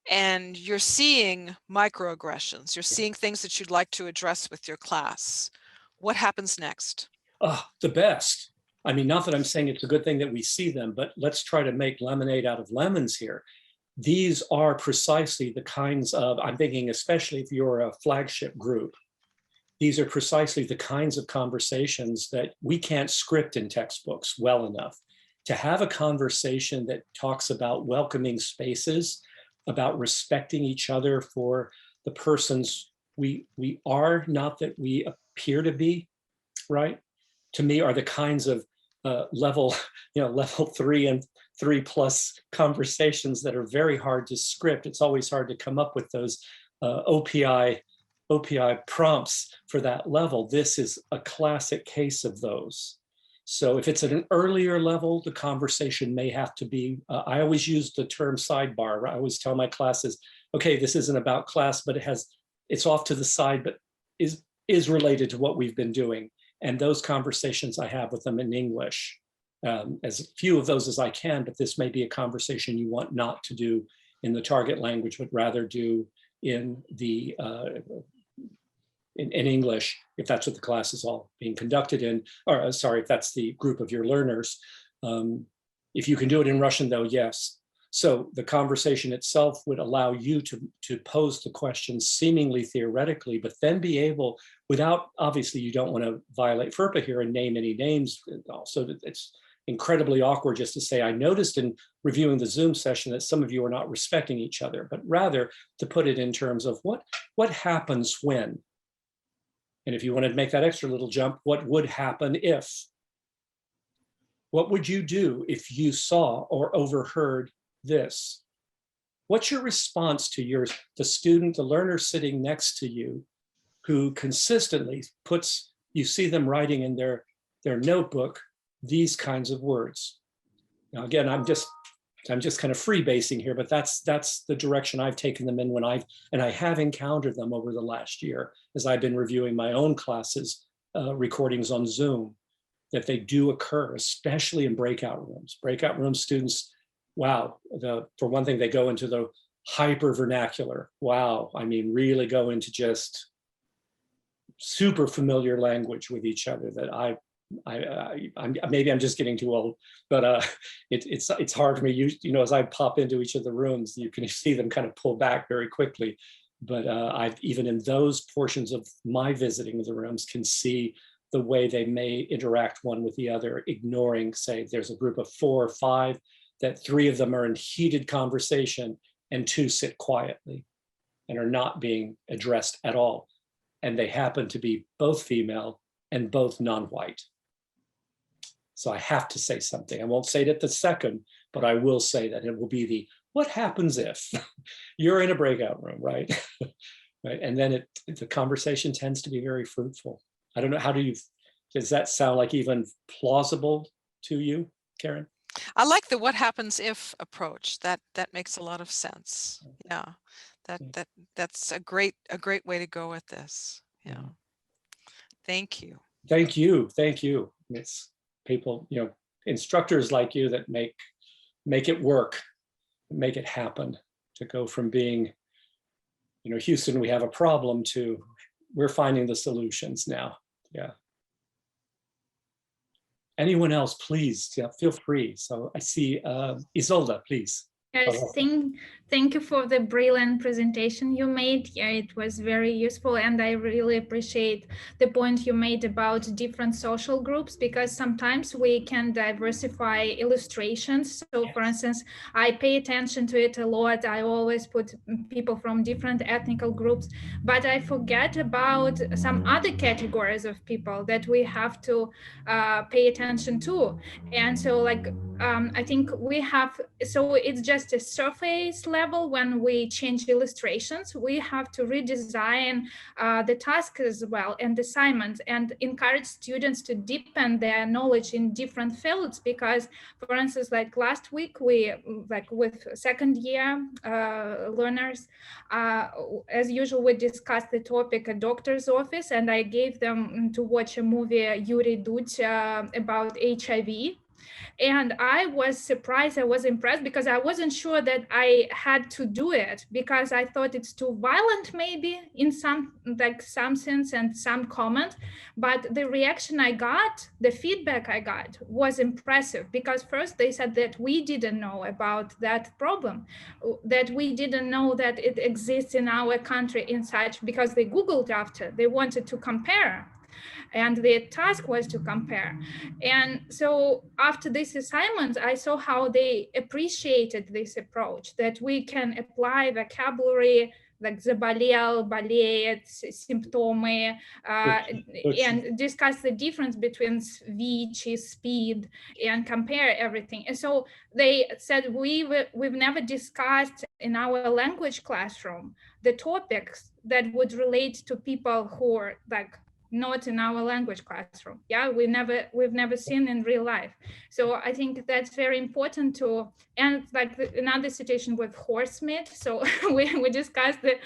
and you're seeing microaggressions. You're seeing things that you'd like to address with your class. What happens next? The best. I mean, not that I'm saying it's a good thing that we see them, but let's try to make lemonade out of lemons here. These are precisely the kinds of, I'm thinking especially if you're a flagship group, these are precisely the kinds of conversations that we can't script in textbooks well enough. To have a conversation that talks about welcoming spaces, about respecting each other for the persons we are, not that we appear to be, right? To me are the kinds of level 3 and 3+ conversations that are very hard to script. It's always hard to come up with those OPI prompts for that level. This is a classic case of those. So if it's at an earlier level, the conversation may have to be, I always use the term sidebar. I always tell my classes, okay, this isn't about class, but it's off to the side, but is related to what we've been doing. And those conversations I have with them in English, as few of those as I can, but this may be a conversation you want not to do in the target language, but rather do in the in English, if that's what the class is all being conducted in, or sorry, if that's the group of your learners. If you can do it in Russian though, yes. So the conversation itself would allow you to pose the questions seemingly theoretically, but then be able, without, obviously you don't want to violate FERPA here and name any names. Also, it's incredibly awkward just to say, I noticed in reviewing the Zoom session that some of you are not respecting each other, but rather to put it in terms of what happens when. And if you want to make that extra little jump, what would happen if? What would you do if you saw or overheard this? What's your response to the student, the learner sitting next to you, who consistently puts, you see them writing in their notebook these kinds of words? Now, again, I'm just kind of freebasing here, but that's the direction I've taken them in and I have encountered them over the last year as I've been reviewing my own classes, recordings on Zoom, that they do occur, especially in breakout rooms. Breakout room students, wow, for one thing, they go into the hyper vernacular. Wow, I mean, really go into just super familiar language with each other that maybe I'm just getting too old, but it's hard for me. You know, as I pop into each of the rooms, you can see them kind of pull back very quickly. But I've even in those portions of my visiting of the rooms can see the way they may interact one with the other, ignoring, say, there's a group of 4 or 5, that 3 of them are in heated conversation and 2 sit quietly and are not being addressed at all. And they happen to be both female and both non-white. So I have to say something. I won't say it at the second, but I will say that it will be what happens if you're in a breakout room, right? Right? And then the conversation tends to be very fruitful. I don't know, does that sound like even plausible to you, Karen? I like the what happens if approach. That makes a lot of sense. Yeah, that's a great way to go with this. Yeah. Thank you. Thank you. Thank you. It's people, instructors like you that make it work, make it happen, to go from being, Houston, we have a problem, to we're finding the solutions now. Yeah. Anyone else, please, feel free. So I see Isolda, please. Yes, thank you for the brilliant presentation you made. Yeah, it was very useful, and I really appreciate the point you made about different social groups, because sometimes we can diversify illustrations. So for instance, I pay attention to it a lot. I always put people from different ethnic groups, but I forget about some other categories of people that we have to pay attention to. And so I think we have, so it's just a surface level. When we change illustrations, we have to redesign the task as well and assignments, and encourage students to deepen their knowledge in different fields. Because for instance, like last week, we with second year learners, as usual, we discussed the topic a doctor's office, and I gave them to watch a movie, Yuri Dudь, about HIV. And I was surprised, I was impressed, because I wasn't sure that I had to do it, because I thought it's too violent, maybe in some sense and some comment. But the reaction I got, the feedback I got, was impressive, because first they said that we didn't know about that problem, that we didn't know that it exists in our country in such, because they Googled after, they wanted to compare. And the task was to compare. And so after this assignment, I saw how they appreciated this approach, that we can apply vocabulary like заболел, болеет, symptoms, and discuss the difference between which, speed, and compare everything. And so they said, we've never discussed in our language classroom the topics that would relate to people who are not in our language classroom. Yeah, we've never seen in real life. So I think that's very important to, and another situation with horse meat. So we discussed the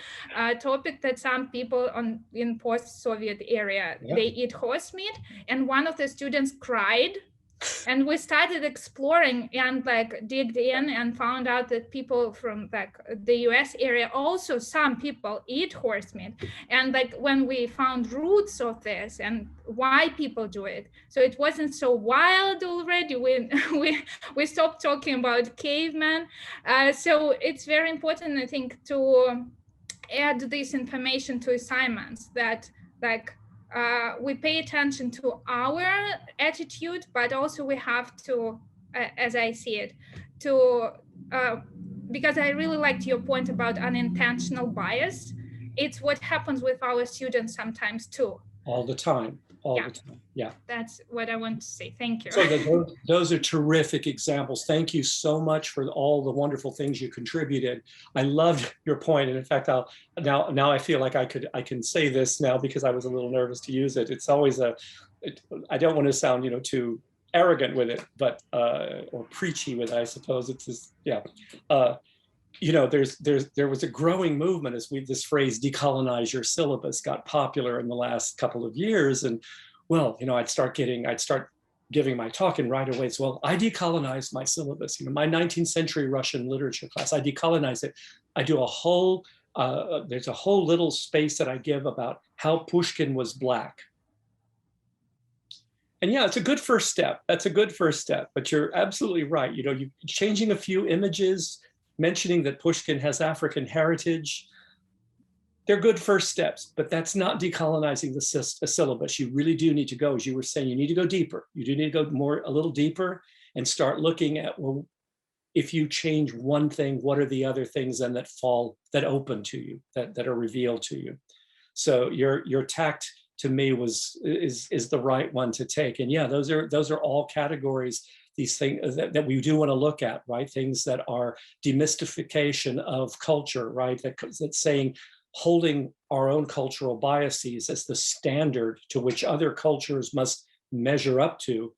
topic that some people in post-Soviet area, they eat horse meat, and one of the students cried And we started exploring and like digged in and found out that people from like the US area, also some people eat horse meat. And like when we found roots of this and why people do it, so it wasn't so wild already. We stopped talking about cavemen. So it's very important, I think, to add this information to assignments that like we pay attention to our attitude, but also we have to, as I see it, to, because I really liked your point about unintentional bias. It's what happens with our students sometimes too. All the time, all the time, yeah. That's what I want to say, thank you. So those are terrific examples. Thank you so much for all the wonderful things you contributed. I loved your point, and in fact, now I feel like I can say this now because I was a little nervous to use it. It's always I don't want to sound too arrogant with it, but or preachy with it, I suppose. It's just, yeah. There was a growing movement as this phrase decolonize your syllabus got popular in the last couple of years. And well, I'd start giving my talk, and right away it's, well, I decolonized my syllabus. My 19th century Russian literature class, I decolonize it. I do there's a whole little space that I give about how Pushkin was Black. And yeah, it's a good first step. That's a good first step, but you're absolutely right. You changing a few images, mentioning that Pushkin has African heritage, they're good first steps, but that's not decolonizing the syllabus. You really do need to go, as you were saying, you need to go deeper. You do need to go a little deeper and start looking at, well, if you change one thing, what are the other things then that open to you, that are revealed to you? So your tact to me is the right one to take. And yeah, those are all categories, these things that we do want to look at, right? Things that are demystification of culture, right? That's saying, holding our own cultural biases as the standard to which other cultures must measure up to,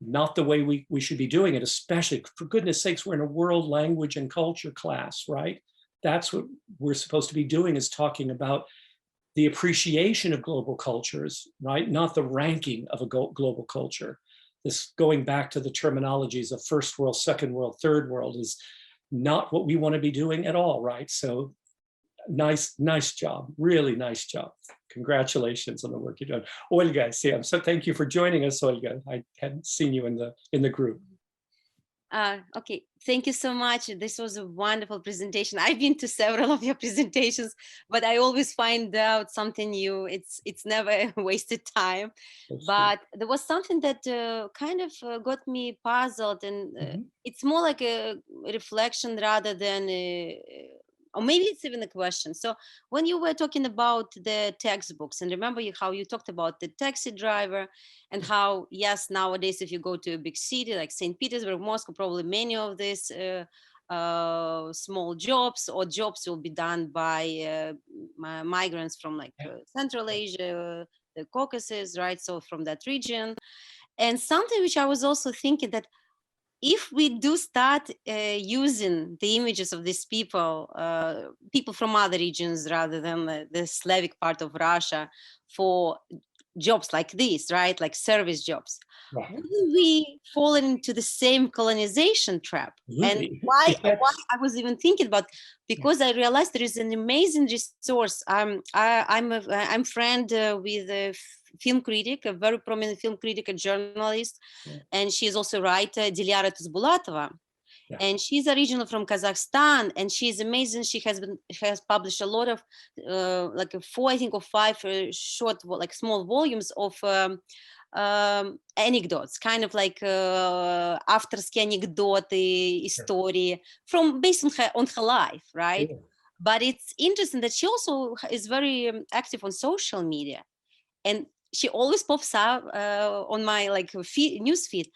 not the way we should be doing it, especially, for goodness sakes, we're in a world language and culture class, right? That's what we're supposed to be doing, is talking about the appreciation of global cultures, right? Not the ranking of a global culture. This, going back to the terminologies of first world, second world, third world, is not what we want to be doing at all, right? So nice job, really nice job. Congratulations on the work you're doing. Olga, so thank you for joining us, Olga. I hadn't seen you in the group. Okay, thank you so much. This was a wonderful presentation. I've been to several of your presentations, but I always find out something new. It's never a wasted time. That's but true. There was something that kind of got me puzzled, and it's more like a reflection rather than or maybe it's even a question. So when you were talking about the textbooks, and remember how you talked about the taxi driver, and how, yes, nowadays, if you go to a big city like St. Petersburg, Moscow, probably many of these small jobs or jobs will be done by migrants from like Central Asia, the Caucasus, right? So from that region. And something which I was also thinking that if we do start using the images of these people, people from other regions rather than the Slavic part of Russia, for jobs like this, right, like service jobs, right, wouldn't we fall into the same colonization trap? And why I was even thinking about, because I realized there is an amazing resource. I'm friend with a film critic, a very prominent film critic, a journalist, and she is also a writer, Dilyara Tuzbulatova. Yeah. And she's originally from Kazakhstan, and she's amazing. She has published a lot of like 4, I think, or 5 short, like small volumes of anecdotes, kind of like авторские анекдоты, story from based on her life, right? Yeah. But it's interesting that she also is very active on social media, and she always pops up on my like news feed,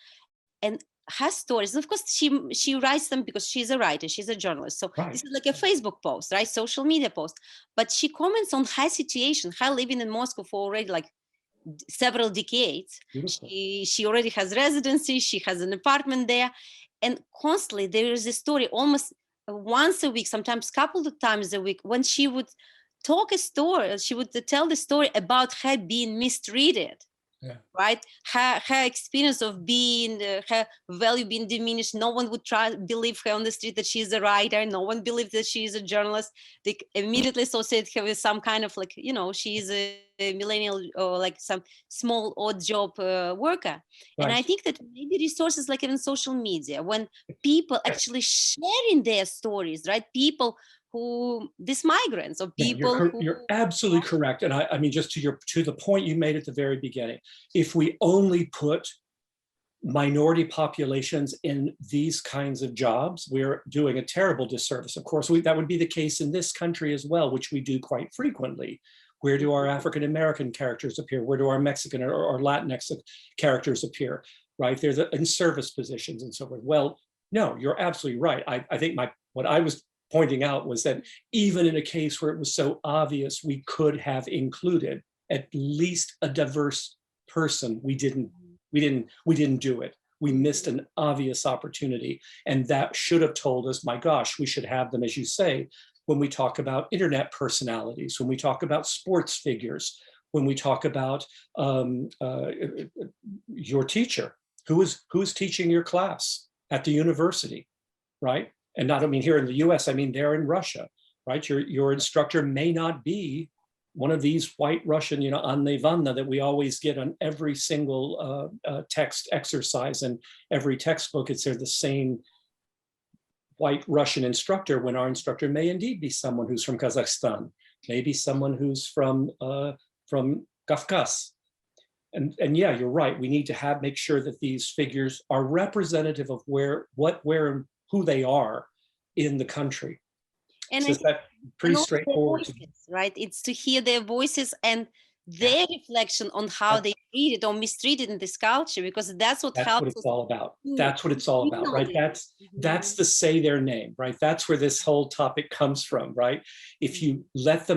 and her stories. And of course, she writes them because she's a writer, she's a journalist. So this is like a Facebook post, right? Social media post. But she comments on her situation, her living in Moscow for already like several decades. She already has residency, she has an apartment there. And constantly there is a story almost once a week, sometimes a couple of times a week, when she would talk a story, she would tell the story about her being mistreated. right? Her experience of being, her value being diminished. No one would believe her on the street that she's a writer. No one believed that she's a journalist. They immediately associate her with some kind of like, you know, she's a millennial or like some small odd job worker. And I think that maybe resources like even social media, when people actually sharing their stories, right? People who, these migrants or people you're absolutely correct. And I mean, just to the point you made at the very beginning, if we only put minority populations in these kinds of jobs, we're doing a terrible disservice. Of course, that would be the case in this country as well, which we do quite frequently. Where do our African-American characters appear? Where do our Mexican or Latinx characters appear, right? They're in service positions and so forth. Well, no, you're absolutely right. I think what I was pointing out was that even in a case where it was so obvious we could have included at least a diverse person, we didn't do it. We missed an obvious opportunity. And that should have told us, my gosh, we should have them, as you say, when we talk about internet personalities, when we talk about sports figures, when we talk about your teacher, who is teaching your class at the university, right? And I don't mean here in the US, I mean there in Russia, right? Your instructor may not be one of these white Russian, you know, Anna Ivanna that we always get on every single text exercise and every textbook. It's the same white Russian instructor, when our instructor may indeed be someone who's from Kazakhstan, maybe someone who's from Kafkas. And yeah, you're right. We need to make sure that these figures are representative of who they are in the country. And so that's pretty straightforward. Voices, right? It's to hear their voices and their reflection on how they treated or mistreated in this culture, because that's what it's all about. That's what it's all about, right? That's the say their name, right? That's where this whole topic comes from, right? If you let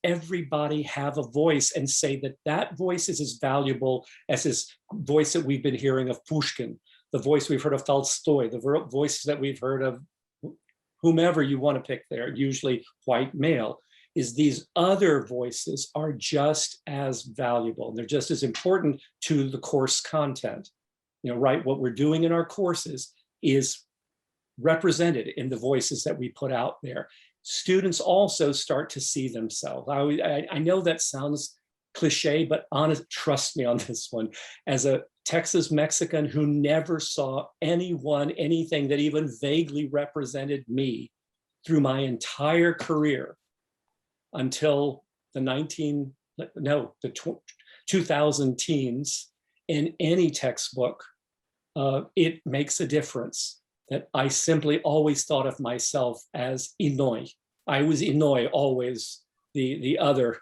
everybody have a voice and say that voice is as valuable as this voice that we've been hearing of Pushkin, the voice we've heard of Tolstoy, the voices that we've heard of whomever you want to pick there, usually white male, is these other voices are just as valuable. They're just as important to the course content. You know, right, what we're doing in our courses is represented in the voices that we put out there. Students also start to see themselves. I know that sounds cliche, but trust me on this one. As a Texas Mexican who never saw anything that even vaguely represented me through my entire career until the 2000 teens in any textbook, it makes a difference that I simply always thought of myself as Inoi. I was Inoi, always the other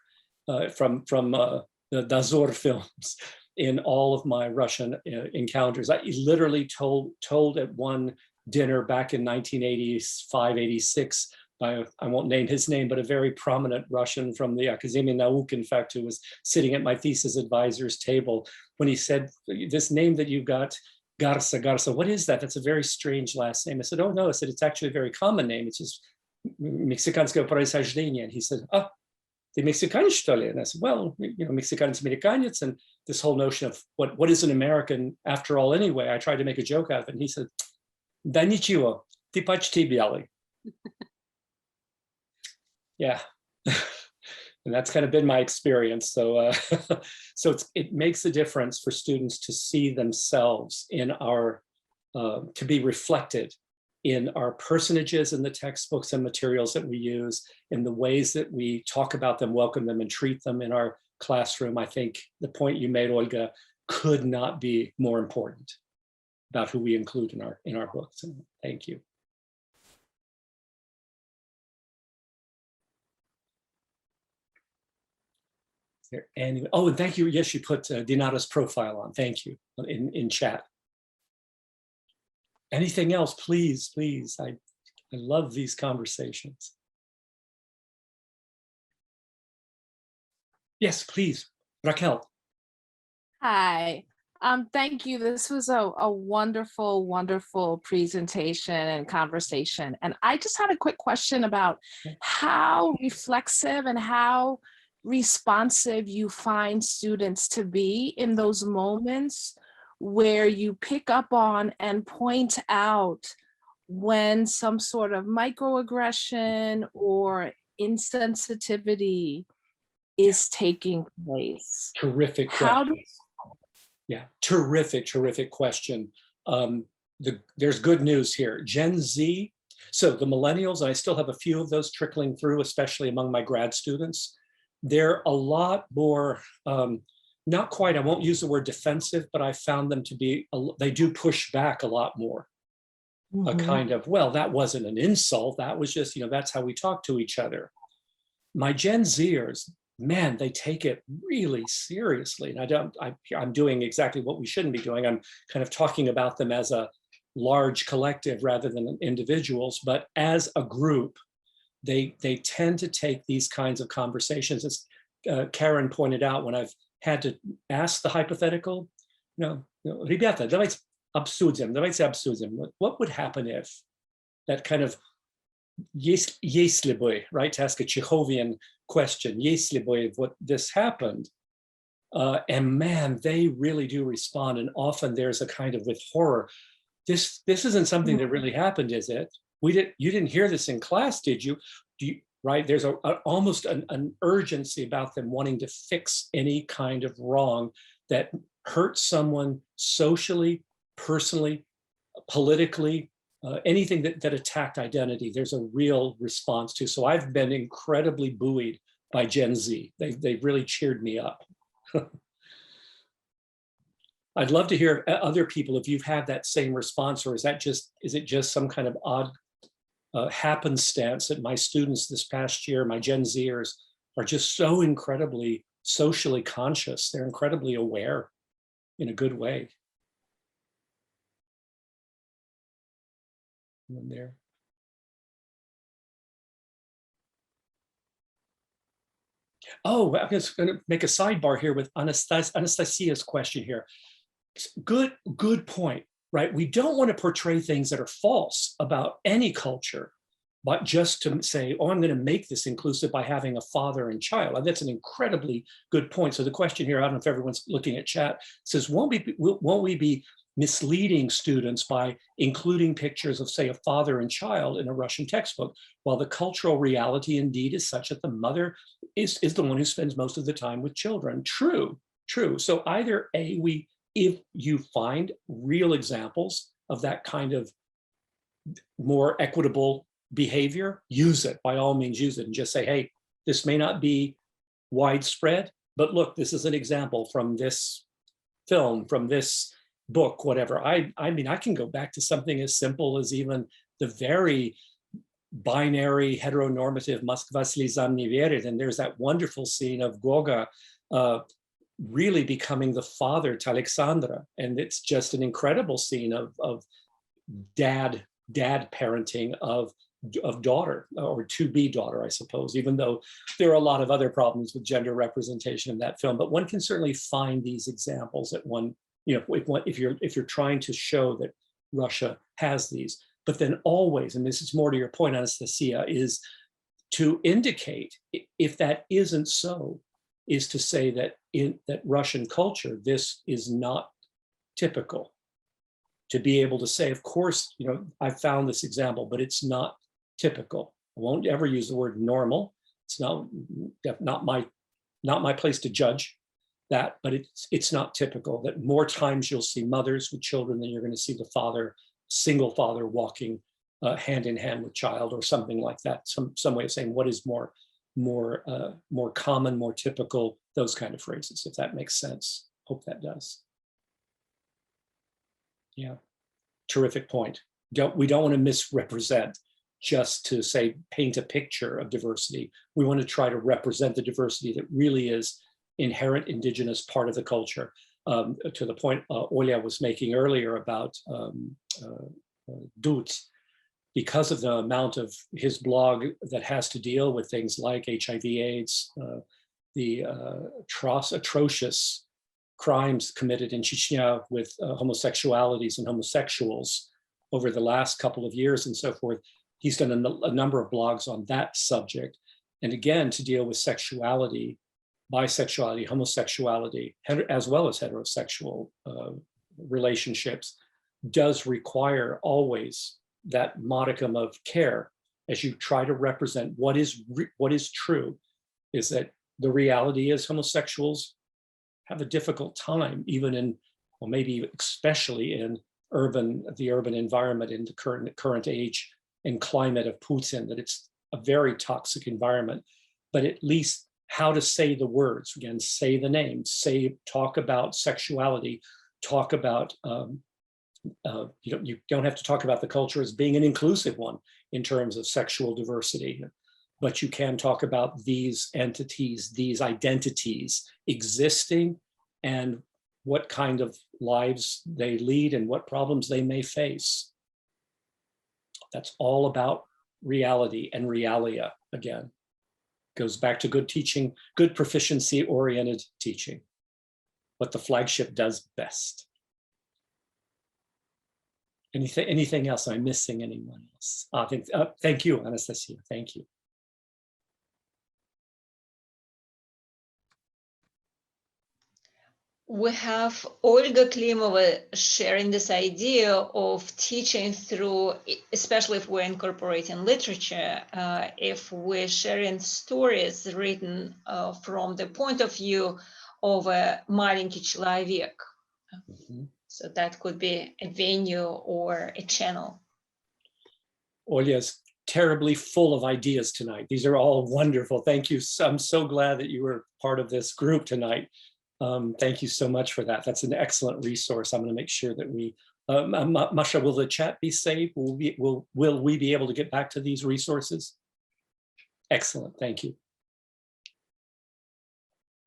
from the Dazor films in all of my Russian encounters. I literally told at one dinner back in 1985, 86, I won't name his name, but a very prominent Russian from the Akademia Nauk, in fact, who was sitting at my thesis advisor's table, when he said, this name that you got, Garza, what is that? That's a very strange last name. I said, oh no, I said, it's actually a very common name. It's just Мексиканского происхождения. And he said, ты Mexican, что ли? And I said, well, you know, Mexican's-Americanец, and this whole notion of what is an American after all anyway, I tried to make a joke out of it. And he said, да ничего, ты почти белый. Yeah, and that's kind of been my experience. So, it makes a difference for students to see themselves in to be reflected in our personages in the textbooks and materials that we use, in the ways that we talk about them, welcome them, and treat them in our classroom. I think the point you made, Olga, could not be more important about who we include in our books. And thank you. And thank you. Yes, you put Dinara's profile on. Thank you in chat. Anything else, please, please. I love these conversations. Yes, please, Raquel. Hi. Thank you. This was a wonderful, wonderful presentation and conversation. And I just had a quick question about how reflexive and how responsive you find students to be in those moments where you pick up on and point out when some sort of microaggression or insensitivity is taking place? Terrific question. Yeah, terrific question. There's good news here. Gen Z, so the millennials, and I still have a few of those trickling through, especially among my grad students. They're a lot more, not quite, I won't use the word defensive, but I found them to be, they do push back a lot more. A kind of, well, that wasn't an insult. That was just, that's how we talk to each other. My Gen Zers, man, they take it really seriously. And I'm doing exactly what we shouldn't be doing. I'm kind of talking about them as a large collective rather than individuals, but as a group, they tend to take these kinds of conversations. As Karen pointed out, when I've had to ask the hypothetical, ребята, давайте обсудим. What would happen if that kind of если бы, right, to ask a Chekhovian question, если бы what this happened, and man, they really do respond, and often there's a kind of with horror, this isn't something that really happened, is it? You didn't hear this in class, did you? Right? There's almost an urgency about them wanting to fix any kind of wrong that hurt someone socially, personally, politically, anything that attacked identity. There's a real response to. So I've been incredibly buoyed by Gen Z. They've really cheered me up. I'd love to hear other people if you've had that same response, or is it just some kind of odd happenstance that my students this past year, my Gen Zers, are just so incredibly socially conscious. They're incredibly aware in a good way. And there. Oh, I'm just going to make a sidebar here with Anastasia's question here. Good point, right? We don't want to portray things that are false about any culture, but just to say, oh, I'm going to make this inclusive by having a father and child. And that's an incredibly good point. So the question here, I don't know if everyone's looking at chat, says, won't we be misleading students by including pictures of, say, a father and child in a Russian textbook, while the cultural reality indeed is such that the mother is the one who spends most of the time with children? True. So either if you find real examples of that kind of more equitable behavior, use it, by all means use it, and just say, hey, this may not be widespread, but look, this is an example from this film, from this book, whatever. I mean, I can go back to something as simple as even the very binary heteronormative Moskva slezam ne verит, and there's that wonderful scene of Goga really becoming the father to Alexandra, and it's just an incredible scene of dad parenting of daughter, or to-be daughter, I suppose, even though there are a lot of other problems with gender representation in that film. But one can certainly find these examples at one, if you're trying to show that Russia has these. But then always, and this is more to your point, Anastasia, is to indicate, if that isn't so, is to say that in that Russian culture, this is not typical. To be able to say, of course, I found this example, but it's not typical. I won't ever use the word normal. It's not my place to judge that, but it's not typical. That more times you'll see mothers with children than you're going to see the father, single father, walking hand in hand with child, or something like that. Some way of saying what is more common, more typical, those kind of phrases, if that makes sense. Hope that does. Yeah, terrific point. We don't want to misrepresent just to say, paint a picture of diversity. We want to try to represent the diversity that really is inherent indigenous part of the culture. To the point Olya was making earlier about Dut, because of the amount of his blog that has to deal with things like HIV/AIDS, the atrocious crimes committed in Chechnya with homosexualities and homosexuals over the last couple of years and so forth. He's done a number of blogs on that subject. And again, to deal with sexuality bisexuality, homosexuality, as well as heterosexual relationships, does require always that modicum of care as you try to represent what is true, is that the reality is homosexuals have a difficult time, even in, well, maybe especially in the urban environment in the current age and climate of Putin, that it's a very toxic environment. But at least how to say the words, again, say the name, talk about sexuality, talk about, you don't have to talk about the culture as being an inclusive one in terms of sexual diversity, but you can talk about these entities, these identities existing and what kind of lives they lead and what problems they may face. That's all about reality and realia again. Goes back to good teaching, good proficiency-oriented teaching, what the flagship does best. Anything else? Am I missing anyone else? Thank you, Anastasia. Thank you. We have Olga Klimova sharing this idea of teaching through, especially if we're incorporating literature, if we're sharing stories written from the point of view of a маленький человек. So that could be a venue or a channel. Olya's terribly full of ideas tonight. These are all wonderful. Thank you. I'm so glad that you were part of this group tonight. Thank you so much for that. That's an excellent resource. I'm going to make sure that we, Masha, will the chat be saved? Will we be able to get back to these resources? Excellent. Thank you.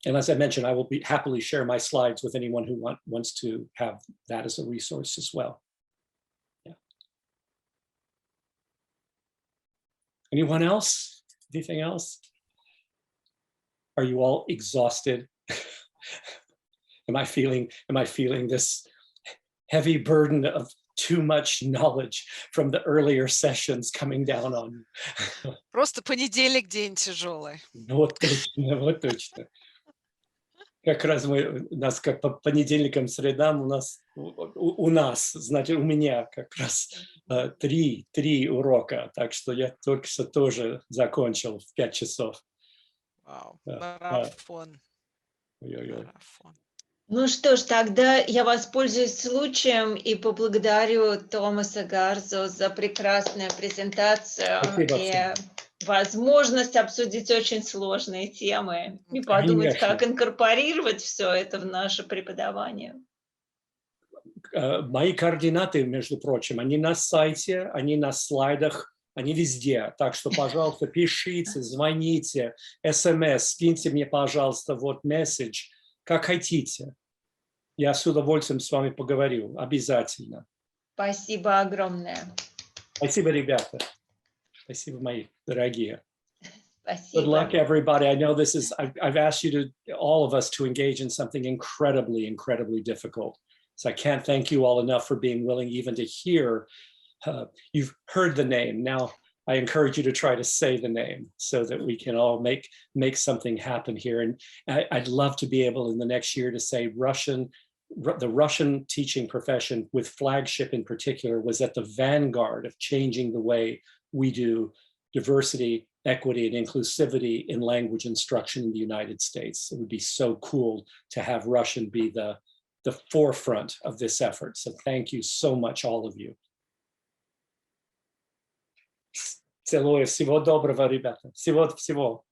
And as I mentioned, I will happily share my slides with anyone who wants to have that as a resource as well. Yeah. Anyone else? Anything else? Are you all exhausted? Am I feeling this heavy burden of too much knowledge from the earlier sessions coming down on me? Просто понедельник день тяжелый. Вот точно, вот точно. Как раз у нас как по понедельникам, средам у нас, значит, у меня как раз три урока, так что я только что тоже закончил в 5 часов. Вау, марафон. Марафон. Ну что ж, тогда я воспользуюсь случаем и поблагодарю Томаса Гарзу за прекрасную презентацию. Спасибо и возможность обсудить очень сложные темы и подумать, как инкорпорировать все это в наше преподавание. Мои координаты, между прочим, они на сайте, они на слайдах, они везде. Так что, пожалуйста, пишите, звоните, смс, скиньте мне, пожалуйста, вот месседж, как хотите. Я с удовольствием с вами поговорю, обязательно. Спасибо огромное. Спасибо, ребята. Спасибо, мои дорогие. Спасибо. Good luck, everybody. I know this is, I've asked you all of us to engage in something incredibly, incredibly difficult. So I can't thank you all enough for being willing even to hear. You've heard the name. Now I encourage you to try to say the name so that we can all make something happen here. And I'd love to be able in the next year to say the Russian teaching profession, with Flagship in particular, was at the vanguard of changing the way we do diversity, equity, and inclusivity in language instruction in the United States. It would be so cool to have Russian be the forefront of this effort. So thank you so much, all of you. Целую. Всего доброго, ребята. Всего.